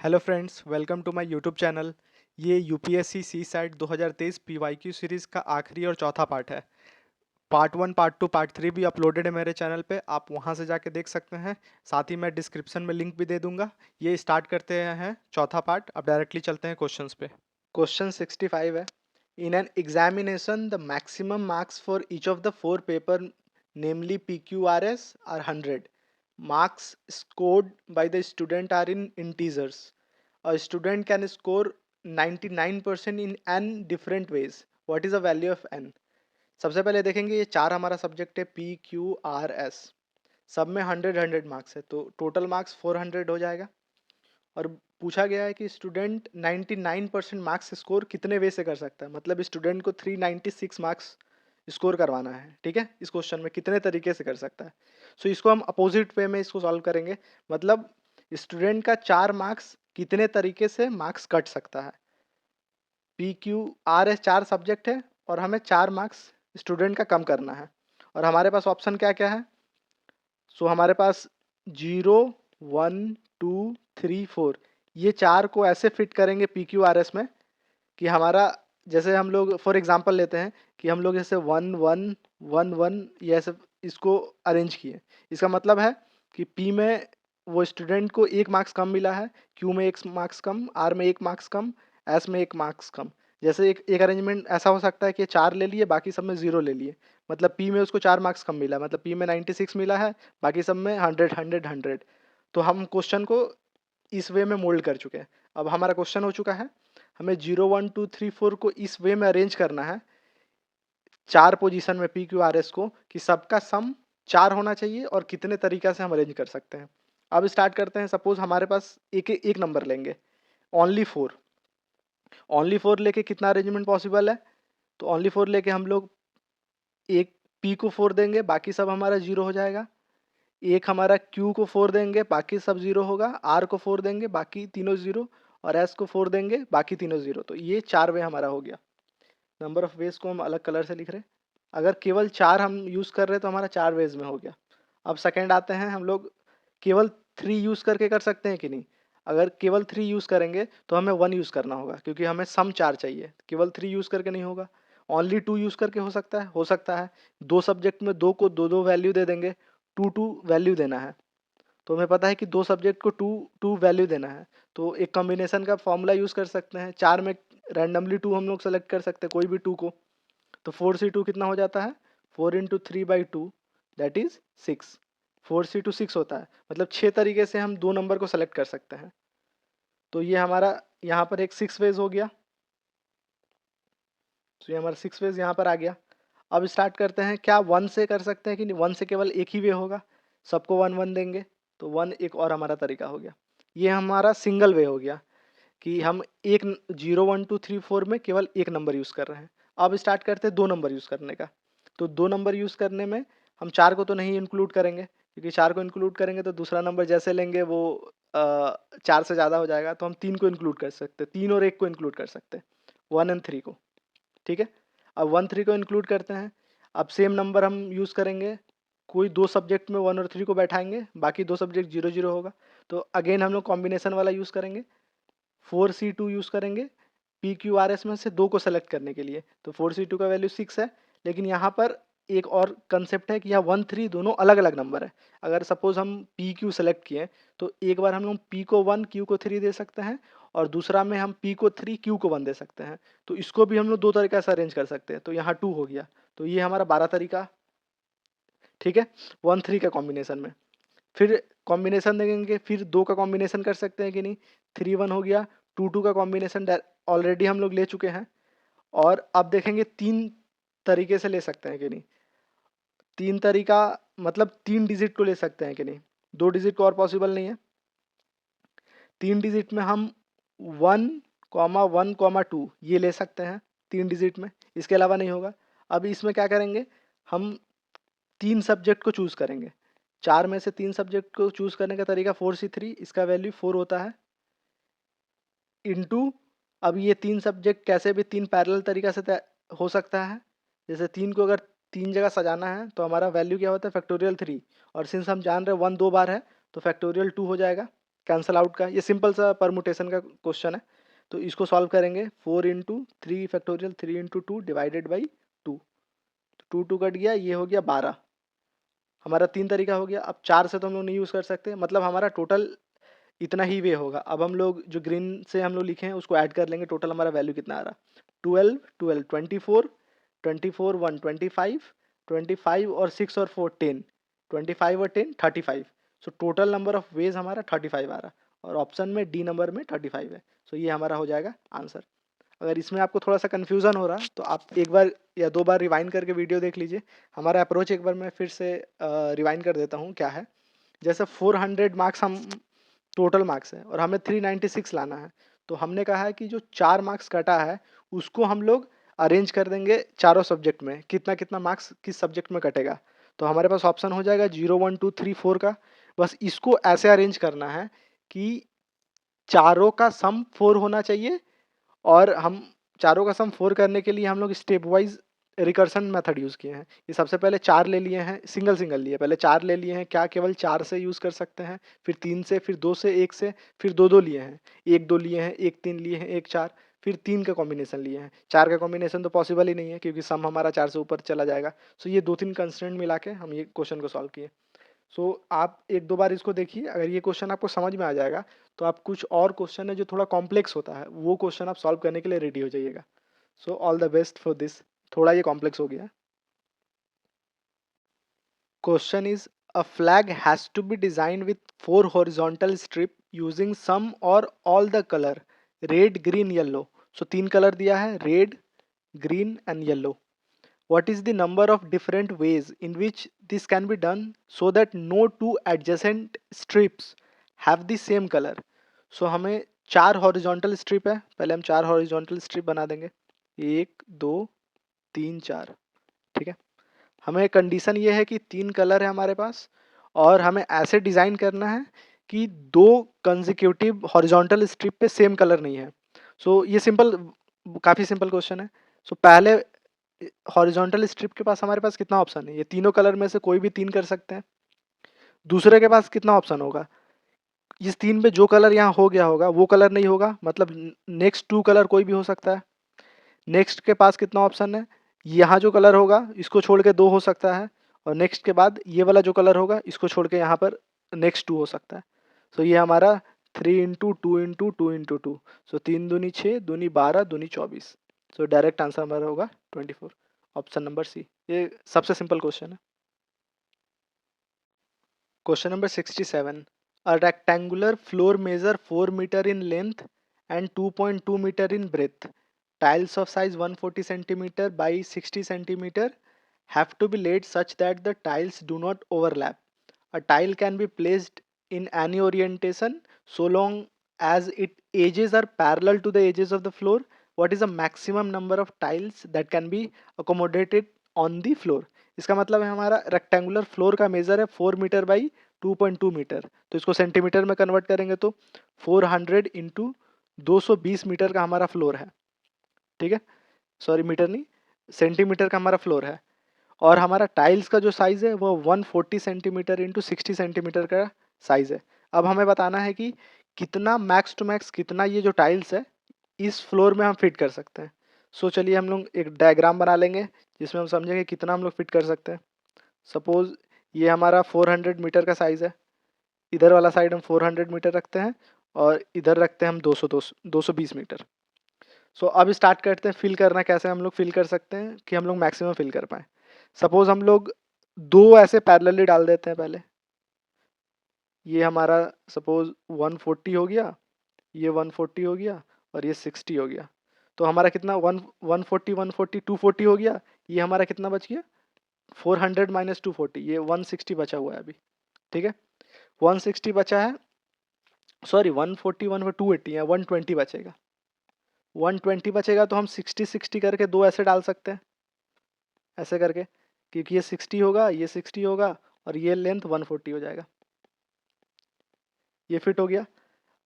Hello friends, welcome to my YouTube channel. ये UPSC CSAT 2023 PYQ series का आखिरी और चौथा पार्ट है। पार्ट 1, पार्ट 2, पार्ट 3 भी अपलोडेड है मेरे चैनल पे, आप वहां से जाके देख सकते हैं। साथ ही मैं डिस्क्रिप्शन में लिंक भी दे दूंगा। ये स्टार्ट करते हैं चौथा पार्ट। अब डायरेक्टली चलते हैं क्वेश्चंस पे। क्वेश्चन 65 है। In an examination the maximum marks for each of the four paper namely PQRS are 100. Marks scored by the student are in integers. A student can score 99% in n different ways. What is the value of n? सबसे पहले देखेंगे, ये चार हमारा subject है PQRS। सब में 100 marks है, तो टोटल मार्क्स 400 हो जाएगा। और पूछा गया है कि स्टूडेंट 99% मार्क्स स्कोर कितने वे से कर सकता है, मतलब स्टूडेंट को 396 मार्क्स स्कोर करवाना है। ठीक है, इस क्वेश्चन में कितने तरीके से कर सकता है। सो इसको हम अपोजिट वे में इसको सॉल्व करेंगे, मतलब स्टूडेंट का 4 मार्क्स कितने तरीके से मार्क्स कट सकता है। PQRS 4 सब्जेक्ट है और हमें 4 मार्क्स स्टूडेंट का कम करना है। और हमारे पास ऑप्शन क्या क्या है। सो हमारे पास 0, 1, 2, 3, 4, ये चार को ऐसे फिट करेंगे PQRS में कि हमारा, जैसे हम लोग फॉर एग्जांपल लेते हैं कि हम लोग जैसे 1, 1, 1, 1, ये ऐसे इसको अरेंज किए। इसका मतलब है कि P में वो स्टूडेंट को 1 मार्क्स कम मिला है, Q में 1 मार्क्स कम, R में 1 मार्क्स कम, S में 1 मार्क्स कम। जैसे एक अरेंजमेंट ऐसा हो सकता है कि 4 ले लिए, बाकी सब में 0 ले लिए, मतलब P में उसको 4 मार्क्स कम मिला, मतलब P में 96 मिला है, बाकी सब में 100, 100, 100। तो हम क्वेश्चन को इस वे में मोल्ड कर चुके हैं। अब हमारा क्वेश्चन हो चुका है, हमें 0, 1, 2, 3, 4 को इस वे में अरेंज करना है, 4 पोजीशन में PQRS को, कि सबका सम 4 होना चाहिए और कितने तरीका से हम अरेंज कर सकते हैं। अब स्टार्ट करते हैं। सपोज हमारे पास एक नंबर लेंगे, ओनली 4। ओनली 4 लेके कितना अरेंजमेंट पॉसिबल है, तो ओनली 4 लेके हम लोग एक P को 4 देंगे, बाकी सब हमारा 0 हो जाएगा। एक हमारा Q को 4 देंगे, बाकी सब 0 होगा। R को 4 देंगे, बाकी तीनों 0, और S को 4 देंगे, बाकी तीनों 0। तो ये 4 वे हमारा हो गया। नंबर ऑफ वेज को हम अलग कलर से लिख रहे हैं। अगर केवल 4 हम यूज़ कर रहे हैं तो हमारा 4 वेज में हो गया। अब सेकेंड आते हैं, हम लोग केवल 3 यूज़ करके कर सकते हैं कि नहीं। अगर केवल 3 यूज़ करेंगे तो हमें 1 यूज़ करना होगा, क्योंकि हमें सम 4 चाहिए, केवल 3 यूज़ करके नहीं होगा। ओनली 2 यूज़ करके हो सकता है, दो सब्जेक्ट में दो को दो दो वैल्यू दे देंगे, 2 2 वैल्यू देना है। तो हमें पता है कि दो सब्जेक्ट को 2 2 वैल्यू देना है, तो एक कॉम्बिनेशन का फॉर्मूला यूज़ कर सकते हैं। 4 में रैंडमली 2 हम लोग सेलेक्ट कर सकते हैं, कोई भी 2 को। तो 4C2 कितना हो जाता है, 4 × 3/2, दैट इज 6। 4C2 6 होता है, मतलब 6 तरीके से हम दो नंबर को सेलेक्ट कर सकते हैं। तो ये हमारा यहाँ पर एक 6 वेज हो गया। तो ये हमारा 6 वेज यहाँ पर आ गया। अब स्टार्ट करते हैं, क्या 1 से कर सकते हैं कि नहीं। 1 से केवल एक ही वे होगा, सबको 1 1 देंगे, तो 1 एक और हमारा तरीका हो गया। ये हमारा सिंगल वे हो गया कि हम एक 0, 1, 2, 3, 4 में केवल एक नंबर यूज़ कर रहे हैं। अब स्टार्ट करते हैं 2 नंबर यूज़ करने का। तो 2 नंबर यूज़ करने में हम 4 को तो नहीं इंक्लूड करेंगे, क्योंकि 4 को इंक्लूड करेंगे तो दूसरा नंबर जैसे लेंगे वो 4 से ज़्यादा हो जाएगा। तो हम 3 को इंक्लूड कर सकते हैं, 3 और 1 को इंक्लूड कर सकते हैं, 1 और 3 को। ठीक है, अब 1 3 को इंक्लूड करते हैं। अब सेम नंबर हम यूज़ करेंगे, कोई दो सब्जेक्ट में 1 और 3 को बैठाएंगे, बाकी दो सब्जेक्ट 0 0 होगा। तो अगेन हम लोग कॉम्बिनेशन वाला यूज़ करेंगे, 4C2 यूज़ करेंगे PQRS में से दो को सेलेक्ट करने के लिए। तो 4C2 का वैल्यू 6 है, लेकिन यहाँ पर एक और कंसेप्ट है कि यहाँ 1 3 दोनों अलग अलग नंबर है। अगर सपोज हम PQ सेलेक्ट किए, तो एक बार हम लोग P को 1 Q को 3 दे सकते हैं, और दूसरा में हम P को 3 Q को 1 दे सकते हैं। तो इसको भी हम लोग दो तरीके से अरेंज कर सकते हैं। तो यहाँ 2 हो गया, तो ये हमारा 12 तरीका। ठीक है, 1 3 का कॉम्बिनेशन में। फिर कॉम्बिनेशन देखेंगे, फिर दो का कॉम्बिनेशन कर सकते हैं कि नहीं। 3 1 हो गया, 2 2 का कॉम्बिनेशन ऑलरेडी हम लोग ले चुके हैं। और अब देखेंगे 3 तरीके से ले सकते हैं कि नहीं। 3 तरीका मतलब 3 डिजिट को ले सकते हैं कि नहीं। 2 डिजिट को और पॉसिबल नहीं है। 3 डिजिट में हम 1 1 2 ये ले सकते हैं 3 डिजिट में, इसके अलावा नहीं होगा। अब इसमें क्या करेंगे, हम 3 सब्जेक्ट को चूज़ करेंगे। 4 में से 3 सब्जेक्ट को चूज़ करने का तरीका 4C3, इसका वैल्यू 4 होता है, इनटू। अब ये 3 सब्जेक्ट कैसे भी 3 पैरेलल तरीका से हो सकता है। जैसे 3 को अगर 3 जगह सजाना है तो हमारा वैल्यू क्या होता है, फैक्टोरियल 3। और सिंस हम जान रहे हैं 1 2 बार है, तो फैक्टोरियल 2 हो जाएगा। कैंसल आउट का। ये सिंपल सा परमुटेशन का क्वेश्चन है, तो इसको सॉल्व करेंगे। 4 into 3 factorial 3 into 2 divided by 2, 2 cut गया, ये हो गया 12। हमारा 3 तरीका हो गया। अब 4 से तो हम लोग नहीं यूज़ कर सकते, मतलब हमारा टोटल इतना ही वे होगा। अब हम लोग जो ग्रीन से हम लोग लिखे हैं उसको ऐड कर लेंगे, टोटल हमारा वैल्यू कितना आ रहा, 12 12 24 24 1 25 25 और 6 और 4 10, 25 और 10 35। So total number of ways हमारा 35 आ रहा, और ऑप्शन में डी नंबर में 35 है। सो ये हमारा हो जाएगा आंसर। अगर इसमें आपको थोड़ा सा कन्फ्यूज़न हो रहा तो आप एक बार या 2 बार रिवाइंड करके वीडियो देख लीजिए। हमारा अप्रोच एक बार मैं फिर से रिवाइंड कर देता हूँ क्या है। जैसे 400 मार्क्स हम टोटल मार्क्स है और हमें 396 लाना है, तो हमने कहा है कि जो 4 मार्क्स कटा है उसको हम लोग अरेंज कर देंगे चारों सब्जेक्ट में, कितना कितना मार्क्स किस सब्जेक्ट में कटेगा। तो हमारे पास ऑप्शन हो जाएगा 0 1 2 3 4 का। बस इसको ऐसे अरेंज करना है कि चारों का सम 4 होना चाहिए, और हम चारों का सम 4 करने के लिए हम लोग step wise recursion method use किए हैं। ये सबसे पहले 4 ले लिए हैं, सिंगल सिंगल लिए, पहले 4 ले लिए हैं, क्या केवल 4 से यूज़ कर सकते हैं, फिर 3 से, फिर 2 से, 1 से, फिर 2 लिए हैं, 1 2 लिए हैं, 1 3 लिए हैं, 1 4, फिर 3 का कॉम्बिनेशन लिए हैं। 4 का कॉम्बिनेशन तो पॉसिबल ही नहीं है क्योंकि सम हमारा 4 से ऊपर चला जाएगा। सो ये 2 3 कंस्ट्रेंट मिला के हम ये क्वेश्चन को सॉल्व किए। सो आप 1 2 बार इसको देखिए, अगर ये क्वेश्चन आपको समझ में आ जाएगा तो आप कुछ और क्वेश्चन है जो थोड़ा कॉम्प्लेक्स होता है वो क्वेश्चन आप सॉल्व करने के लिए रेडी हो जाइएगा। So all the best for this. थोड़ा ये कॉम्प्लेक्स हो गया। Question is a flag has to be designed with 4 horizontal strip using some और all the colour red green yellow. So 3 colour दिया है, red green and yellow. What is the number of different ways in which this can be done so that no two adjacent strips have the same color? So हमें 4 horizontal strip है, पहले हम 4 horizontal strip बना देंगे, 1 2 3 4। ठीक है, हमें condition ये है कि 3 कलर है हमारे पास, और हमें ऐसे डिज़ाइन करना है कि 2 कंजिक्यूटिव हॉरिजॉन्टल स्ट्रिप पे सेम कलर नहीं है। सो ये सिंपल, काफ़ी सिंपल क्वेश्चन है। सो पहले हॉरिजॉन्टल स्ट्रिप के पास हमारे पास कितना ऑप्शन है, ये तीनों कलर में से कोई भी 3 कर सकते हैं। दूसरे के पास कितना ऑप्शन होगा, इस 3 में जो कलर यहाँ हो गया होगा वो कलर नहीं होगा, मतलब नेक्स्ट 2 कलर कोई भी हो सकता है। नेक्स्ट के पास कितना ऑप्शन है, यहाँ जो कलर होगा इसको छोड़ के 2 हो सकता है, और नेक्स्ट के बाद ये वाला जो कलर होगा इसको छोड़ के यहाँ पर नेक्स्ट 2 हो सकता है। सो ये हमारा 3 इंटू 2 इंटू 2 इंटू 2, सो 3 दूनी 6 दूनी 12 दूनी 24। सो डायरेक्ट आंसर हमारा होगा 24, ऑप्शन नंबर सी। ये सबसे सिंपल क्वेश्चन है। Question number 67, a rectangular floor measure 4 metre in length and 2.2 metre in breadth, tiles of size 140 centimeter by 60 centimeter have to be laid such that the tiles do not overlap. A tile can be placed in any orientation so long as its edges are parallel to the edges of the floor. What is the maximum number of tiles that can be accommodated on the floor? इसका मतलब है हमारा rectangular floor का major है 4 metre by 2.2 metre, तो इसको centimetre में convert करेंगे तो 400 इंटू 220 मीटर का हमारा फ्लोर है। ठीक है, सॉरी मीटर नहीं, सेंटीमीटर का हमारा फ्लोर है, और हमारा टाइल्स का जो साइज़ है वो 140 सेंटीमीटर इंटू 60 सेंटीमीटर का साइज़ है। अब हमें बताना है कि कितना मैक्स टू मैक्स कितना ये जो टाइल्स है इस फ्लोर में हम फिट कर सकते हैं। सो चलिए हम लोग एक डायग्राम बना लेंगे जिसमें हम समझेंगे कितना हम लोग फिट कर सकते हैं। सपोज़ ये हमारा 400 मीटर का साइज़ है, इधर वाला साइड हम 400 मीटर रखते हैं और इधर रखते हैं हम 220 मीटर। सो अब स्टार्ट करते हैं फिल करना, कैसे हम लोग फिल कर सकते हैं कि हम लोग मैक्सिमम फिल कर पाएँ। सपोज़ हम लोग 2 ऐसे पैरेलली डाल देते हैं पहले, ये हमारा सपोज़ 140 हो गया, ये 140 हो गया, और ये 60 हो गया। तो हमारा कितना 140 140 240 हो गया, ये हमारा कितना बच गया 400 माइनस 240, ये 160 बचा हुआ है अभी। ठीक है, 160 बचा है, सॉरी 140 280 है, 120 बचेगा। 120 बचेगा तो हम 60 60 करके 2 ऐसे डाल सकते हैं, ऐसे करके, क्योंकि ये 60 होगा, ये 60 होगा, और ये लेंथ 140 हो जाएगा। ये फिट हो गया,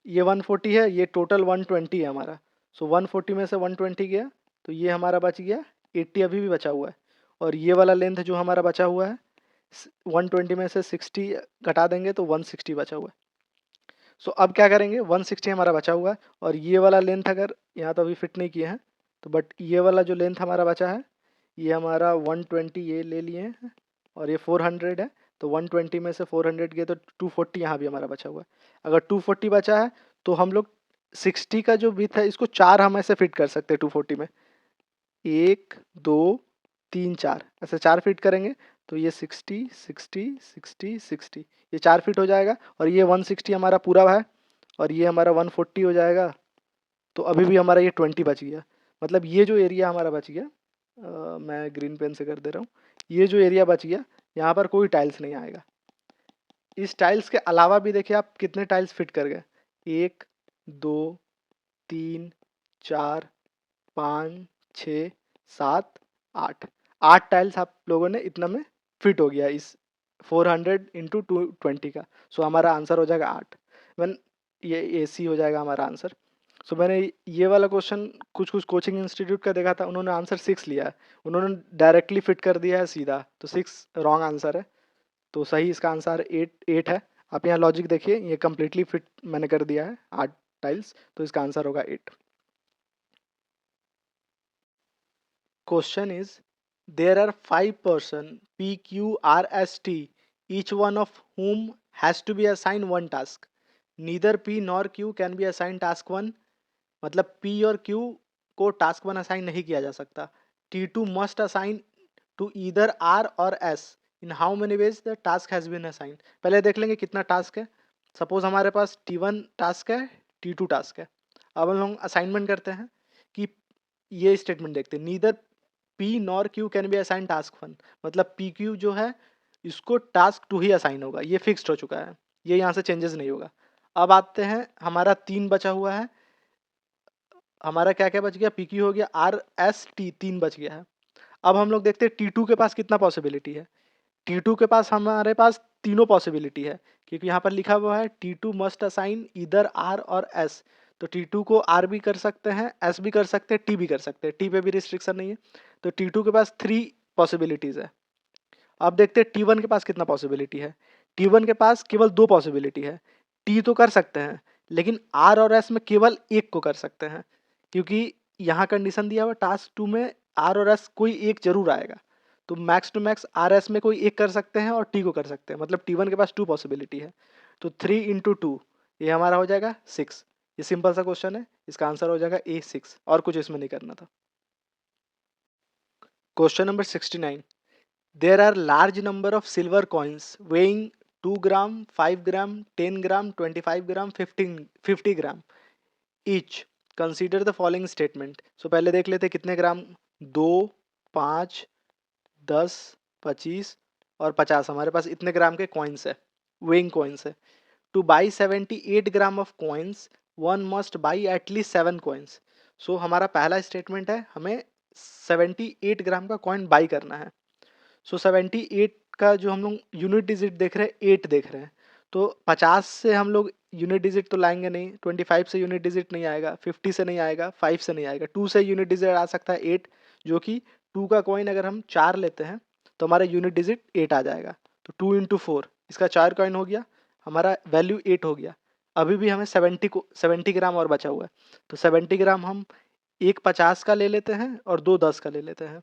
ये 140 है, ये टोटल 120 है हमारा। सो 140 में से 120 गया तो ये हमारा बच गया 80, अभी भी बचा हुआ है, और ये वाला लेंथ जो हमारा बचा हुआ है 120 में से 60 घटा देंगे तो 160 बचा हुआ है। सो अब क्या करेंगे, 160 हमारा बचा हुआ है और ये वाला लेंथ अगर यहाँ तो अभी फिट नहीं किए हैं तो बट ये वाला जो लेंथ हमारा बचा है ये हमारा 120 ये ले लिए हैं और ये 400 है, तो 120 में से 400 गए तो 240 यहाँ भी हमारा बचा हुआ है। अगर 240 बचा है तो हम लोग 60 का जो विड्थ है इसको चार हम ऐसे फिट कर सकते हैं 240 में, 1 2 3 4 ऐसे चार फिट करेंगे तो ये 60 60 60 60 ये 4 फिट हो जाएगा और ये 160 हमारा पूरा है और ये हमारा 140 हो जाएगा। तो अभी भी हमारा ये 20 बच गया, मतलब ये जो एरिया हमारा बच गया, मैं ग्रीन पेन से कर दे रहा हूँ, ये जो एरिया बच गया यहाँ पर कोई टाइल्स नहीं आएगा। इस टाइल्स के अलावा भी देखिए आप कितने टाइल्स फिट कर गए, 1 2 3 4 5 6 7 8 8 टाइल्स आप लोगों ने इतना में फिट हो गया इस 400 इंटू 220 का। सो हमारा आंसर हो जाएगा 8। वन ये AC हो जाएगा हमारा आंसर। सो मैंने ये वाला क्वेश्चन कुछ कुछ कोचिंग इंस्टीट्यूट का देखा था, उन्होंने आंसर 6 लिया है, उन्होंने डायरेक्टली फिट कर दिया है सीधा, तो 6 रॉन्ग आंसर है। तो सही इसका आंसर 8 है। आप यहाँ लॉजिक देखिए, ये कम्प्लीटली फिट मैंने कर दिया है 8 टाइल्स, तो इसका आंसर होगा 8। Question is, there are 5 persons P, Q, R, S, T, each one of whom has to be assigned one task. Neither P nor Q can be assigned task 1. मतलब P और Q को task 1 assign नहीं किया जा सकता। T2 must assign to either R और S. In how many ways the task has been assigned? पहले देख लेंगे कितना टास्क है। सपोज हमारे पास T1 टास्क है, T2 टास्क है। अब हम लोग असाइनमेंट करते हैं कि ये स्टेटमेंट देखते हैं, neither P nor Q can be assign task 1, मतलब P Q जो है इसको टास्क 2 ही असाइन होगा, ये फिक्स्ड हो चुका है, ये यहाँ से चेंजेस नहीं होगा। अब आते हैं, हमारा 3 बचा हुआ है, हमारा क्या क्या बच गया, पी क्यू हो गया, आर एस टी 3 बच गया है। अब हम लोग देखते हैं T2 के पास कितना पॉसिबिलिटी है। T2 के पास हमारे पास तीनों पॉसिबिलिटी है, क्योंकि यहाँ पर लिखा हुआ है T2 मस्ट असाइन इधर R और S। तो T2 को R भी कर सकते हैं, S भी कर सकते हैं, T भी कर सकते हैं, T पे भी रिस्ट्रिक्शन नहीं है। तो T2 के पास 3 पॉसिबिलिटीज़ है। अब देखते हैं T1 के पास कितना पॉसिबिलिटी है। T1 के पास केवल 2 पॉसिबिलिटी है। T तो कर सकते हैं, लेकिन R और S में केवल एक को कर सकते हैं, क्योंकि यहाँ कंडीशन दिया हुआ टास्क 2 में R और S कोई एक जरूर आएगा। तो मैक्स टू मैक्स RS में कोई एक कर सकते हैं और T को कर सकते हैं, मतलब T1 के पास 2 पॉसिबिलिटी है। तो 3 इंटू 2 ये हमारा हो जाएगा 6। ये सिंपल सा क्वेश्चन है, इसका आंसर हो जाएगा A6, और कुछ इसमें नहीं करना था। Question number 69, there are large number of silver coins weighing 2 gram, 5 gram, 10 gram, 25 gram, 50 gram each. Consider the following statement. So पहले देख लेते कितने ग्राम, 2 5 10 25 और 50, हमारे पास इतने ग्राम के कॉइन्स है, वेइंग कॉइन्स है। To buy 78 gram of coins one must buy at least 7 coins. So हमारा पहला स्टेटमेंट है, हमें 78 ग्राम का कॉइन बाई करना है। सो 78 का जो हम लोग यूनिट डिजिट देख रहे हैं 8 देख रहे हैं, तो 50 से हम लोग यूनिट डिजिट तो लाएंगे नहीं, 25 से यूनिट डिजिट नहीं आएगा, 50 से नहीं आएगा, 5 से नहीं आएगा, 2 से यूनिट डिजिट आ सकता है 8, जो कि 2 का कॉइन अगर हम 4 लेते हैं तो हमारा यूनिट डिजिट 8 आ जाएगा। तो 2 इंटू 4, इसका 4 कॉइन हो गया, हमारा वैल्यू 8 हो गया। अभी भी हमें 70 ग्राम और बचा हुआ है, तो 70 ग्राम हम एक 50 का ले लेते हैं और 2 10 का ले लेते हैं।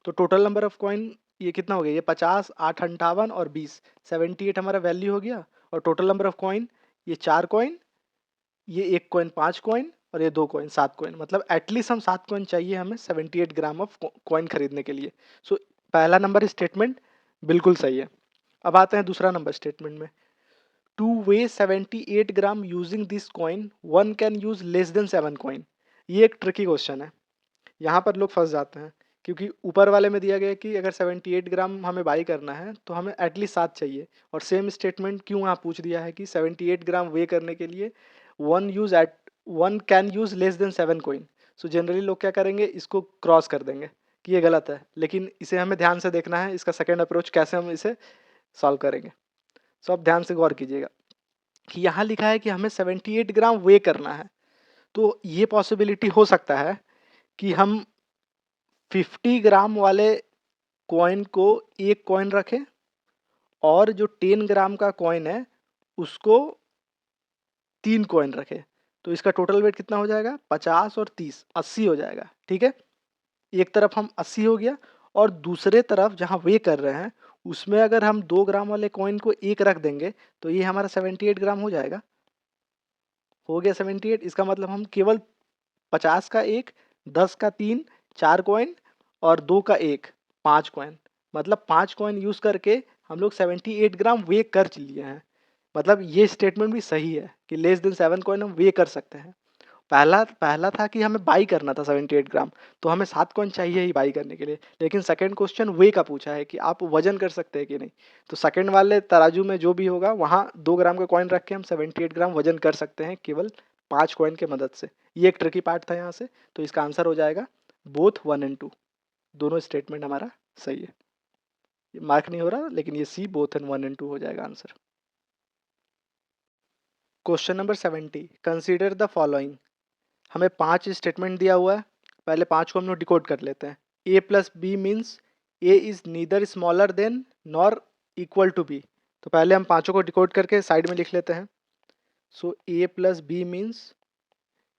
तो टोटल नंबर ऑफ कॉइन ये कितना हो गया, ये 50 8 58 और 20, 78 हमारा वैल्यू हो गया। और टोटल नंबर ऑफ कॉइन, ये 4 कॉइन, ये एक कॉइन 5 कॉइन और ये 2 कॉइन 7 कॉइन, मतलब एटलीस्ट हम 7 कॉइन चाहिए हमें 78 ग्राम ऑफ कॉइन खरीदने के लिए। सो पहला नंबर स्टेटमेंट बिल्कुल सही है। अब आते हैं दूसरा नंबर स्टेटमेंट में, two way 78 gram using this coin one can use less than 7 coin. ये एक ट्रिकी क्वेश्चन है, यहाँ पर लोग फंस जाते हैं, क्योंकि ऊपर वाले में दिया गया है कि अगर 78 ग्राम हमें बाई करना है तो हमें एटलीस्ट 7 चाहिए, और सेम स्टेटमेंट क्यों यहाँ पूछ दिया है कि 78 ग्राम वे करने के लिए one can use less than 7 coin. So generally लोग क्या करेंगे, इसको क्रॉस कर देंगे कि ये गलत है, लेकिन इसे हमें ध्यान से देखना है, इसका सेकेंड अप्रोच कैसे हम इसे सॉल्व करेंगे। सो आप ध्यान से गौर कीजिएगा कि यहाँ लिखा है कि हमें 78 ग्राम वे करना है, तो ये पॉसिबिलिटी हो सकता है कि हम 50 ग्राम वाले कॉइन को एक कॉइन रखें और जो 10 ग्राम का कॉइन है उसको 3 कॉइन रखे, तो इसका टोटल वेट कितना हो जाएगा? 50 और 30, 80 हो जाएगा। ठीक है, एक तरफ हम 80 हो गया, और दूसरे तरफ जहाँ वे कर रहे हैं उसमें अगर हम 2 ग्राम वाले कॉइन को एक रख देंगे तो ये हमारा 78 ग्राम हो जाएगा। हो गया 78। इसका मतलब हम केवल 50 का एक, 10 का 3, 4 कॉइन, और 2 का एक, 5 कॉइन, मतलब 5 कॉइन यूज करके हम लोग 78 ग्राम वे कर लिए हैं। मतलब ये स्टेटमेंट भी सही है कि लेस देन 7 कॉइन हम वे कर सकते हैं। पहला पहला था कि हमें बाई करना था 78 ग्राम, तो हमें 7 कॉइन चाहिए ही बाई करने के लिए। लेकिन सेकंड क्वेश्चन वे का पूछा है कि आप वजन कर सकते हैं कि नहीं, तो सेकंड वाले तराजू में जो भी होगा वहाँ 2 ग्राम का कॉइन रख के हम 78 ग्राम वजन कर सकते हैं केवल 5 कॉइन के मदद से। ये एक ट्रिकी पार्ट था यहाँ से, तो इसका आंसर हो जाएगा बोथ 1 एंड 2, दोनों स्टेटमेंट हमारा सही है। मार्क नहीं हो रहा, लेकिन ये सी बोथ एंड 1 एंड 2 हो जाएगा answer. Question number 70, consider the following. हमें 5 स्टेटमेंट दिया हुआ है, पहले 5 को हम लोग डिकोड कर लेते हैं। A plus b means a is neither smaller than nor equal to b. तो पहले हम पाँचों को डिकोड करके साइड में लिख लेते हैं। So a plus b means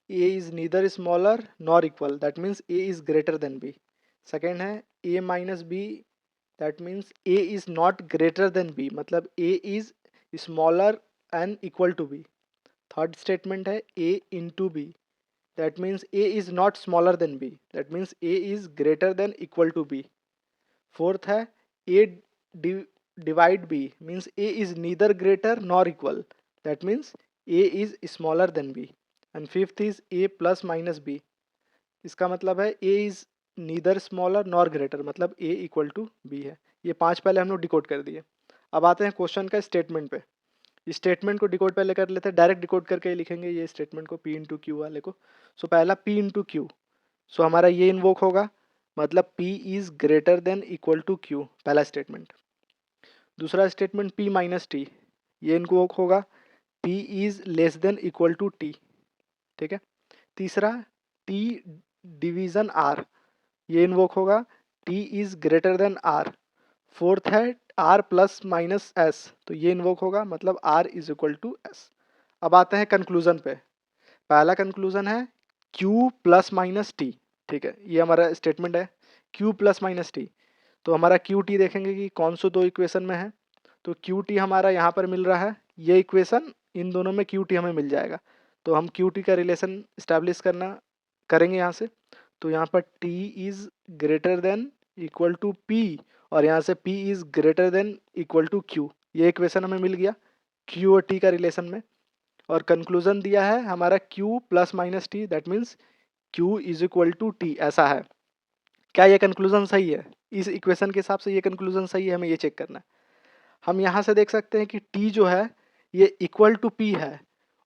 a is neither smaller nor equal, that means a is greater than b. Second है a minus b, that means a is not greater than b, मतलब a is smaller and equal to b. Third statement है a into b, that means a is not smaller than b, that means a is greater than equal to b. Fourth है a divide b means a is neither greater nor equal, that means a is smaller than b. And fifth is a plus minus b, इसका मतलब है a is neither smaller nor greater, मतलब a equal to b है। ये 5 पहले हम लोग decode कर दिए। अब आते हैं क्वेश्चन का स्टेटमेंट पे। स्टेटमेंट को डिकोड पहले कर लेते हैं, डायरेक्ट डिकोड करके ही लिखेंगे ये स्टेटमेंट को, पी इंटू क्यू वाले को। सो पहला पी इंटू क्यू, सो हमारा ये इन्वोक होगा, मतलब P is greater than equal to Q, पहला स्टेटमेंट। दूसरा स्टेटमेंट पी माइनस टी, ये इन्वोक होगा, P is less than equal to T. ठीक है, तीसरा टी डिवीजन आर, ये इन्वोक होगा, T is greater than R. Fourth है आर प्लस माइनस एस, तो ये इन्वोक होगा, मतलब R is equal to S. अब आते हैं कंक्लूजन पे। पहला कंक्लूजन है Q प्लस माइनस टी। ठीक है, ये हमारा स्टेटमेंट है Q प्लस माइनस टी। तो हमारा क्यू टी देखेंगे कि कौन से दो इक्वेशन में है, तो क्यू टी हमारा यहाँ पर मिल रहा है, ये इक्वेशन, इन दोनों में क्यू टी हमें मिल जाएगा। तो हम क्यू टी का रिलेशन इस्टेब्लिश करेंगे यहाँ से। तो यहाँ पर T is greater than equal to P, और यहाँ से P is greater than equal to Q, ये इक्वेशन हमें मिल गया Q और T का रिलेशन में। और कंक्लूजन दिया है हमारा Q plus minus T, that means Q is equal to T, ऐसा है। क्या ये कंक्लूजन सही है? इस इक्वेशन के हिसाब से ये कंक्लूजन सही है, हमें ये चेक करना है। हम यहाँ से देख सकते हैं कि T जो है ये इक्वल टू P है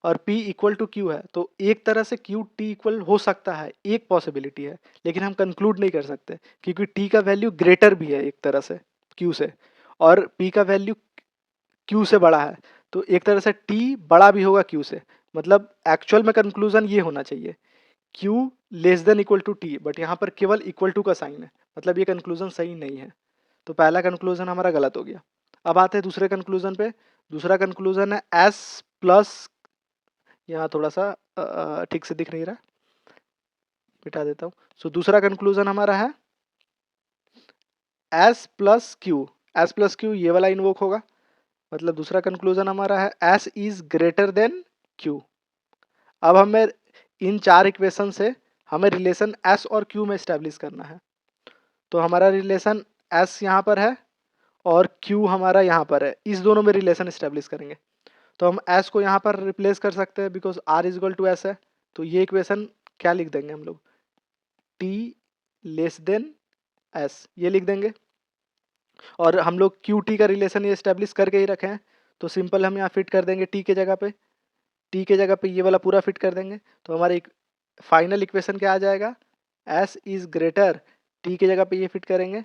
और P इक्वल टू Q है, तो एक तरह से Q T इक्वल हो सकता है, एक पॉसिबिलिटी है, लेकिन हम कंक्लूड नहीं कर सकते क्योंकि T का वैल्यू ग्रेटर भी है एक तरह से Q से, और P का वैल्यू Q से बड़ा है, तो एक तरह से T बड़ा भी होगा Q से। मतलब एक्चुअल में कंक्लूजन ये होना चाहिए Q less than equal to T, but यहाँ पर केवल इक्वल टू का साइन है, मतलब ये कंक्लूजन सही नहीं है। तो पहला कंक्लूजन हमारा गलत हो गया। अब आते हैं दूसरे कंक्लूजन पे। दूसरा कंक्लूजन है S प्लस, यहाँ थोड़ा सा ठीक से दिख नहीं रहा, मिटा देता हूँ। सो दूसरा कंक्लूजन हमारा है S plus Q. S plus Q ये वाला इन्वोक होगा, मतलब दूसरा कंक्लूजन हमारा है S is greater then Q। अब हमें इन चार इक्वेशन से हमें रिलेशन S और Q में इस्टेब्लिश करना है। तो हमारा रिलेशन S यहाँ पर है और Q हमारा यहाँ पर है, इस दोनों में रिलेशन इस्टेब्लिश करेंगे। तो हम S को यहाँ पर रिप्लेस कर सकते हैं because R is equal to S है। तो ये इक्वेशन क्या लिख देंगे हम लोग, T लेस देन S, ये लिख देंगे। और हम लोग क्यू टी का रिलेशन ये इस्टेब्लिश करके ही रखे हैं, तो सिंपल हम यहाँ फिट कर देंगे टी के जगह पे, टी के जगह पे ये वाला पूरा फिट कर देंगे। तो हमारे फाइनल इक्वेशन क्या आ जाएगा, एस इज ग्रेटर, टी के जगह पे ये फिट करेंगे,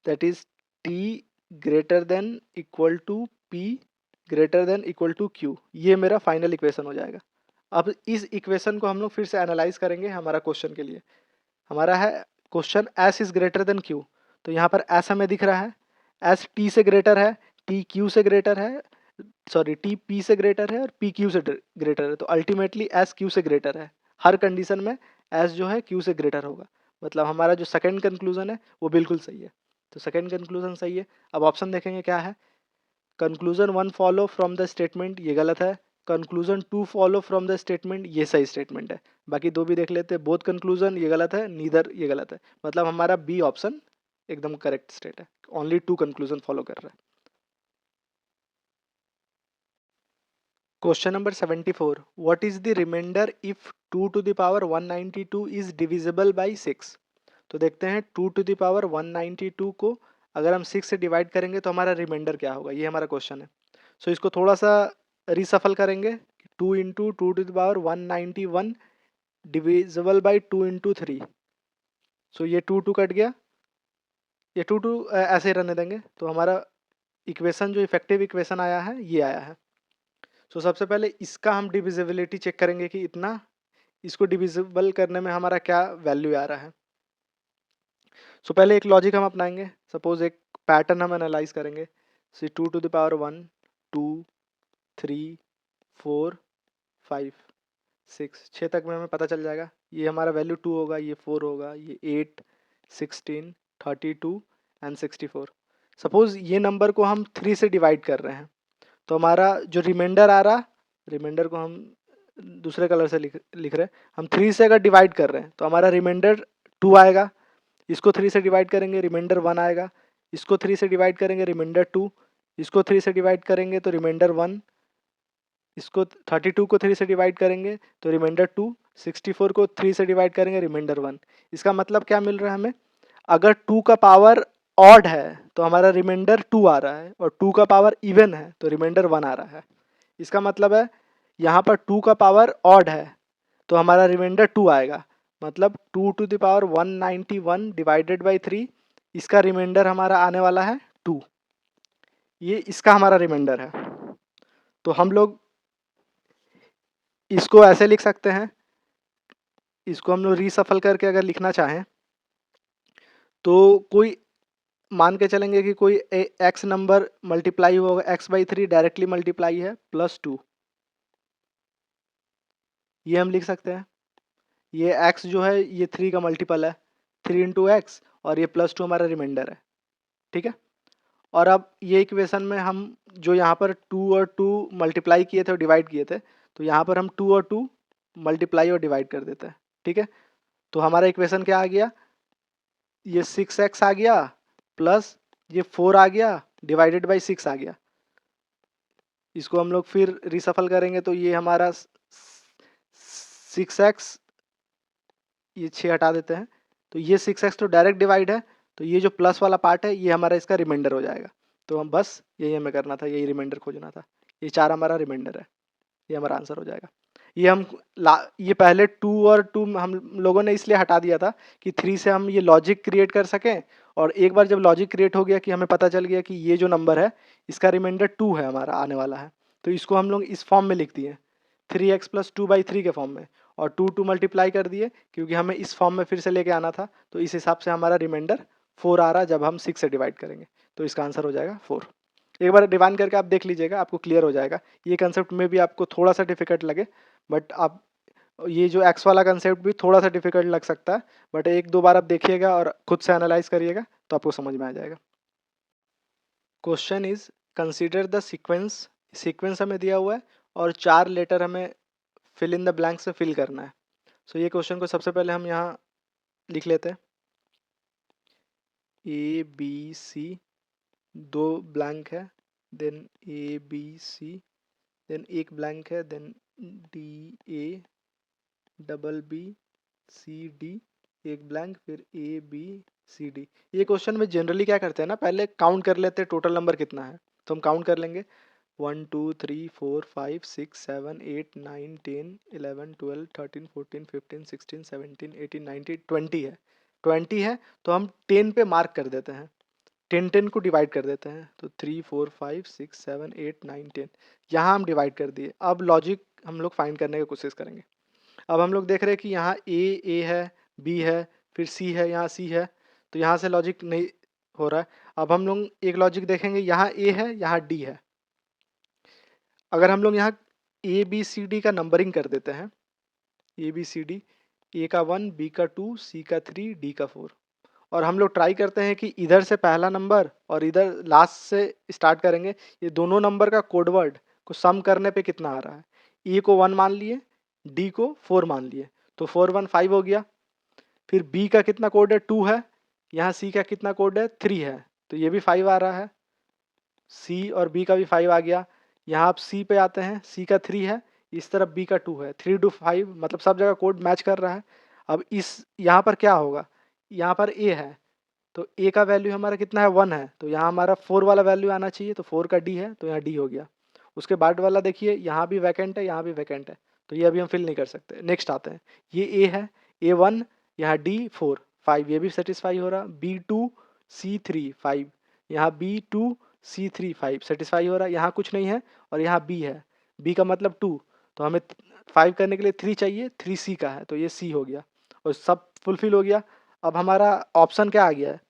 that is T greater than equal to P greater than equal to Q, ये मेरा फाइनल इक्वेशन हो जाएगा। अब इस इक्वेशन को हम लोग फिर से एनालाइज करेंगे हमारा क्वेश्चन के लिए। हमारा है question S is greater then Q, तो यहाँ पर एस हमें दिख रहा है, एस टी से ग्रेटर है, टी क्यू से ग्रेटर है, सॉरी टी पी से ग्रेटर है और पी क्यू से ग्रेटर है, तो अल्टीमेटली एस क्यू से ग्रेटर है। हर कंडीशन में एस जो है क्यू से ग्रेटर होगा, मतलब हमारा जो सेकंड कंक्लूजन है वो बिल्कुल सही है। तो सेकंड कंक्लूजन सही है। अब ऑप्शन देखेंगे क्या है। Conclusion one follow from the statement, ये गलत है। Conclusion two follow from the statement, ये सही स्टेटमेंट है। बाकी दो भी देख लेते हैं। बोथ कंक्लूजन, ये गलत है। नीदर, ये गलत है। मतलब हमारा बी ऑप्शन एकदम करेक्ट स्टेट है। ओनली टू कंक्लूजन फॉलो कर रहा है। Question number 74, what is the remainder if 2 to the power 192 is divisible by 6। तो देखते हैं 2 टू द पावर 192 को अगर हम 6 से डिवाइड करेंगे तो हमारा रिमाइंडर क्या होगा, ये हमारा क्वेश्चन है। सो इसको थोड़ा सा रिसफल करेंगे। 2 into two to the power 191 divisible by 2 into 3। So ये 2 कट गया, ये 2 ऐसे ही रहने देंगे। तो हमारा इक्वेशन जो इफेक्टिव इक्वेशन आया है ये आया है। सो सबसे पहले इसका हम डिविजिबिलिटी चेक करेंगे कि इतना, इसको डिविजिबल करने में हमारा क्या वैल्यू आ रहा है। सो पहले एक लॉजिक हम अपनाएंगे। सपोज एक पैटर्न हम एनालाइज करेंगे। सी 2 टू द पावर 1, 2, 3, 4, 5, 6, 6 तक में हमें पता चल जाएगा। ये हमारा वैल्यू 2 होगा, ये 4 होगा, ये 8, 16, 32 एंड 64। सपोज ये नंबर को हम 3 से डिवाइड कर रहे हैं, तो हमारा जो रिमाइंडर आ रहा, रिमाइंडर को हम दूसरे कलर से लिख रहे हैं। हम 3 से अगर डिवाइड कर रहे हैं तो हमारा रिमाइंडर 2 आएगा। इसको 3 से डिवाइड करेंगे, रिमाइंडर 1 आएगा। इसको 3 से डिवाइड करेंगे, रिमाइंडर 2। इसको 3 से डिवाइड करेंगे तो रिमाइंडर 1। इसको 32 को 3 से डिवाइड करेंगे तो रिमाइंडर 2। 64 को 3 से डिवाइड करेंगे, रिमाइंडर 1। इसका मतलब क्या मिल रहा है हमें, अगर 2 का पावर ऑड है तो हमारा रिमाइंडर 2 आ रहा है, और 2 का पावर इवन है तो रिमाइंडर 1 आ रहा है। इसका मतलब है यहाँ पर 2 का पावर ऑड है तो हमारा रिमाइंडर 2 आएगा। मतलब 2 to the power 191 divided by 3, इसका रिमाइंडर हमारा आने वाला है 2। ये इसका हमारा रिमाइंडर है। तो हम लोग इसको ऐसे लिख सकते हैं। इसको हम लोग रीसफल करके अगर लिखना चाहें तो कोई मान के चलेंगे कि कोई एक्स नंबर मल्टीप्लाई होगा, एक्स बाई 3 डायरेक्टली मल्टीप्लाई है +2, ये हम लिख सकते हैं। ये x जो है ये 3 का मल्टीपल है, 3 इंटू एक्स, और ये +2 हमारा रिमाइंडर है। ठीक है। और अब ये इक्वेशन में हम जो यहाँ पर 2 और 2 मल्टीप्लाई किए थे और डिवाइड किए थे, तो यहाँ पर हम 2 और 2 मल्टीप्लाई और डिवाइड कर देते हैं। ठीक है। तो हमारा इक्वेशन क्या आ गया, ये 6x आ गया प्लस ये 4 आ गया डिवाइडेड बाई 6 आ गया। इसको हम लोग फिर रिसफल करेंगे तो ये हमारा 6x, ये 6 हटा देते हैं, तो ये 6x तो डायरेक्ट डिवाइड है, तो ये जो प्लस वाला पार्ट है ये हमारा इसका रिमाइंडर हो जाएगा। तो हम बस यही हमें करना था, यही रिमाइंडर खोजना था। ये 4 हमारा रिमाइंडर है, ये हमारा आंसर हो जाएगा। ये हम ये पहले 2 और 2 हम लोगों ने इसलिए हटा दिया था कि 3 से हम ये लॉजिक क्रिएट कर सकें, और एक बार जब लॉजिक क्रिएट हो गया कि हमें पता चल गया कि ये जो नंबर है इसका रिमाइंडर 2 है हमारा आने वाला है, तो इसको हम लोग इस फॉर्म में लिख दिए 3x प्लस 2/3 के फॉर्म में, और 2 मल्टीप्लाई कर दिए क्योंकि हमें इस फॉर्म में फिर से लेके आना था। तो इस हिसाब से हमारा रिमाइंडर 4 आ रहा है जब हम 6 से डिवाइड करेंगे, तो इसका आंसर हो जाएगा 4। एक बार डिवाइड करके आप देख लीजिएगा, आपको क्लियर हो जाएगा। ये कंसेप्ट में भी आपको थोड़ा सा डिफिकल्ट लगे, बट आप ये जो एक्स वाला कंसेप्ट भी थोड़ा सा डिफिकल्ट लग सकता है, बट एक दो बार आप देखिएगा और खुद से एनालाइज करिएगा तो आपको समझ में आ जाएगा। Question is consider the sequence, sequence हमें दिया हुआ है और 4 लेटर हमें फिल इन द ब्लैंक से फिल करना है। सो ये क्वेश्चन को सबसे पहले हम यहाँ लिख लेते हैं, ABC, 2 ब्लैंक है, देन ABC, देन एक ब्लैंक है, देन DA, BBCD, एक ब्लैंक, फिर ABCD। ये क्वेश्चन में जनरली क्या करते हैं ना, पहले काउंट कर लेते हैं टोटल नंबर कितना है। तो हम काउंट कर लेंगे 1 2 3 4 5 6 7 8 9 10 11 12 13 14 15 16 17 18 19 20 है। 20 है तो हम 10 पे मार्क कर देते हैं, 10 को डिवाइड कर देते हैं। तो 3 4 5 6 7 8 9 10 यहाँ हम डिवाइड कर दिए। अब लॉजिक हम लोग फाइंड करने की कोशिश करेंगे। अब हम लोग देख रहे हैं कि यहाँ ए है, बी है, फिर सी है, यहाँ सी है, तो यहाँ से लॉजिक नहीं हो रहा है। अब हम लोग एक लॉजिक देखेंगे, यहाँ ए है, यहाँ डी है, अगर हम लोग यहाँ ए बी सी डी का नंबरिंग कर देते हैं, ए बी सी डी, ए का 1, बी का 2, सी का 3, डी का 4, और हम लोग ट्राई करते हैं कि इधर से पहला नंबर और इधर लास्ट से स्टार्ट करेंगे, ये दोनों नंबर का कोड वर्ड को सम करने पे कितना आ रहा है। ए को 1 मान लिए, डी को 4 मान लिए, तो 4 1 5 हो गया। फिर बी का कितना कोड है, 2 है। यहाँ सी का कितना कोड है, 3 है, तो ये भी 5 आ रहा है। सी और बी का भी 5 आ गया। यहाँ आप सी पे आते हैं, सी का 3 है, इस तरफ बी का 2 है, 3 to 5, मतलब सब जगह कोड मैच कर रहा है। अब इस यहाँ पर क्या होगा, यहाँ पर ए है, तो ए का वैल्यू हमारा कितना है, 1 है, तो यहाँ हमारा 4 वाला वैल्यू आना चाहिए, तो 4 का डी है, तो यहाँ डी हो गया। उसके बाद वाला देखिए, यहाँ भी वैकेंट है, यहाँ भी वैकेंट है, तो ये अभी हम फिल नहीं कर सकते। नेक्स्ट आते हैं, ये ए है, A1, यहाँ डी 4 5, ये भी सेटिस्फाई हो रहा। B2 C3 5, यहाँ B2 C3 5 सेटिस्फाई हो रहा। यहाँ कुछ नहीं है और यहाँ बी है, बी का मतलब 2, तो हमें 5 करने के लिए 3 चाहिए, 3C का है, तो ये सी हो गया और सब फुलफिल हो गया। अब हमारा ऑप्शन क्या आ गया है,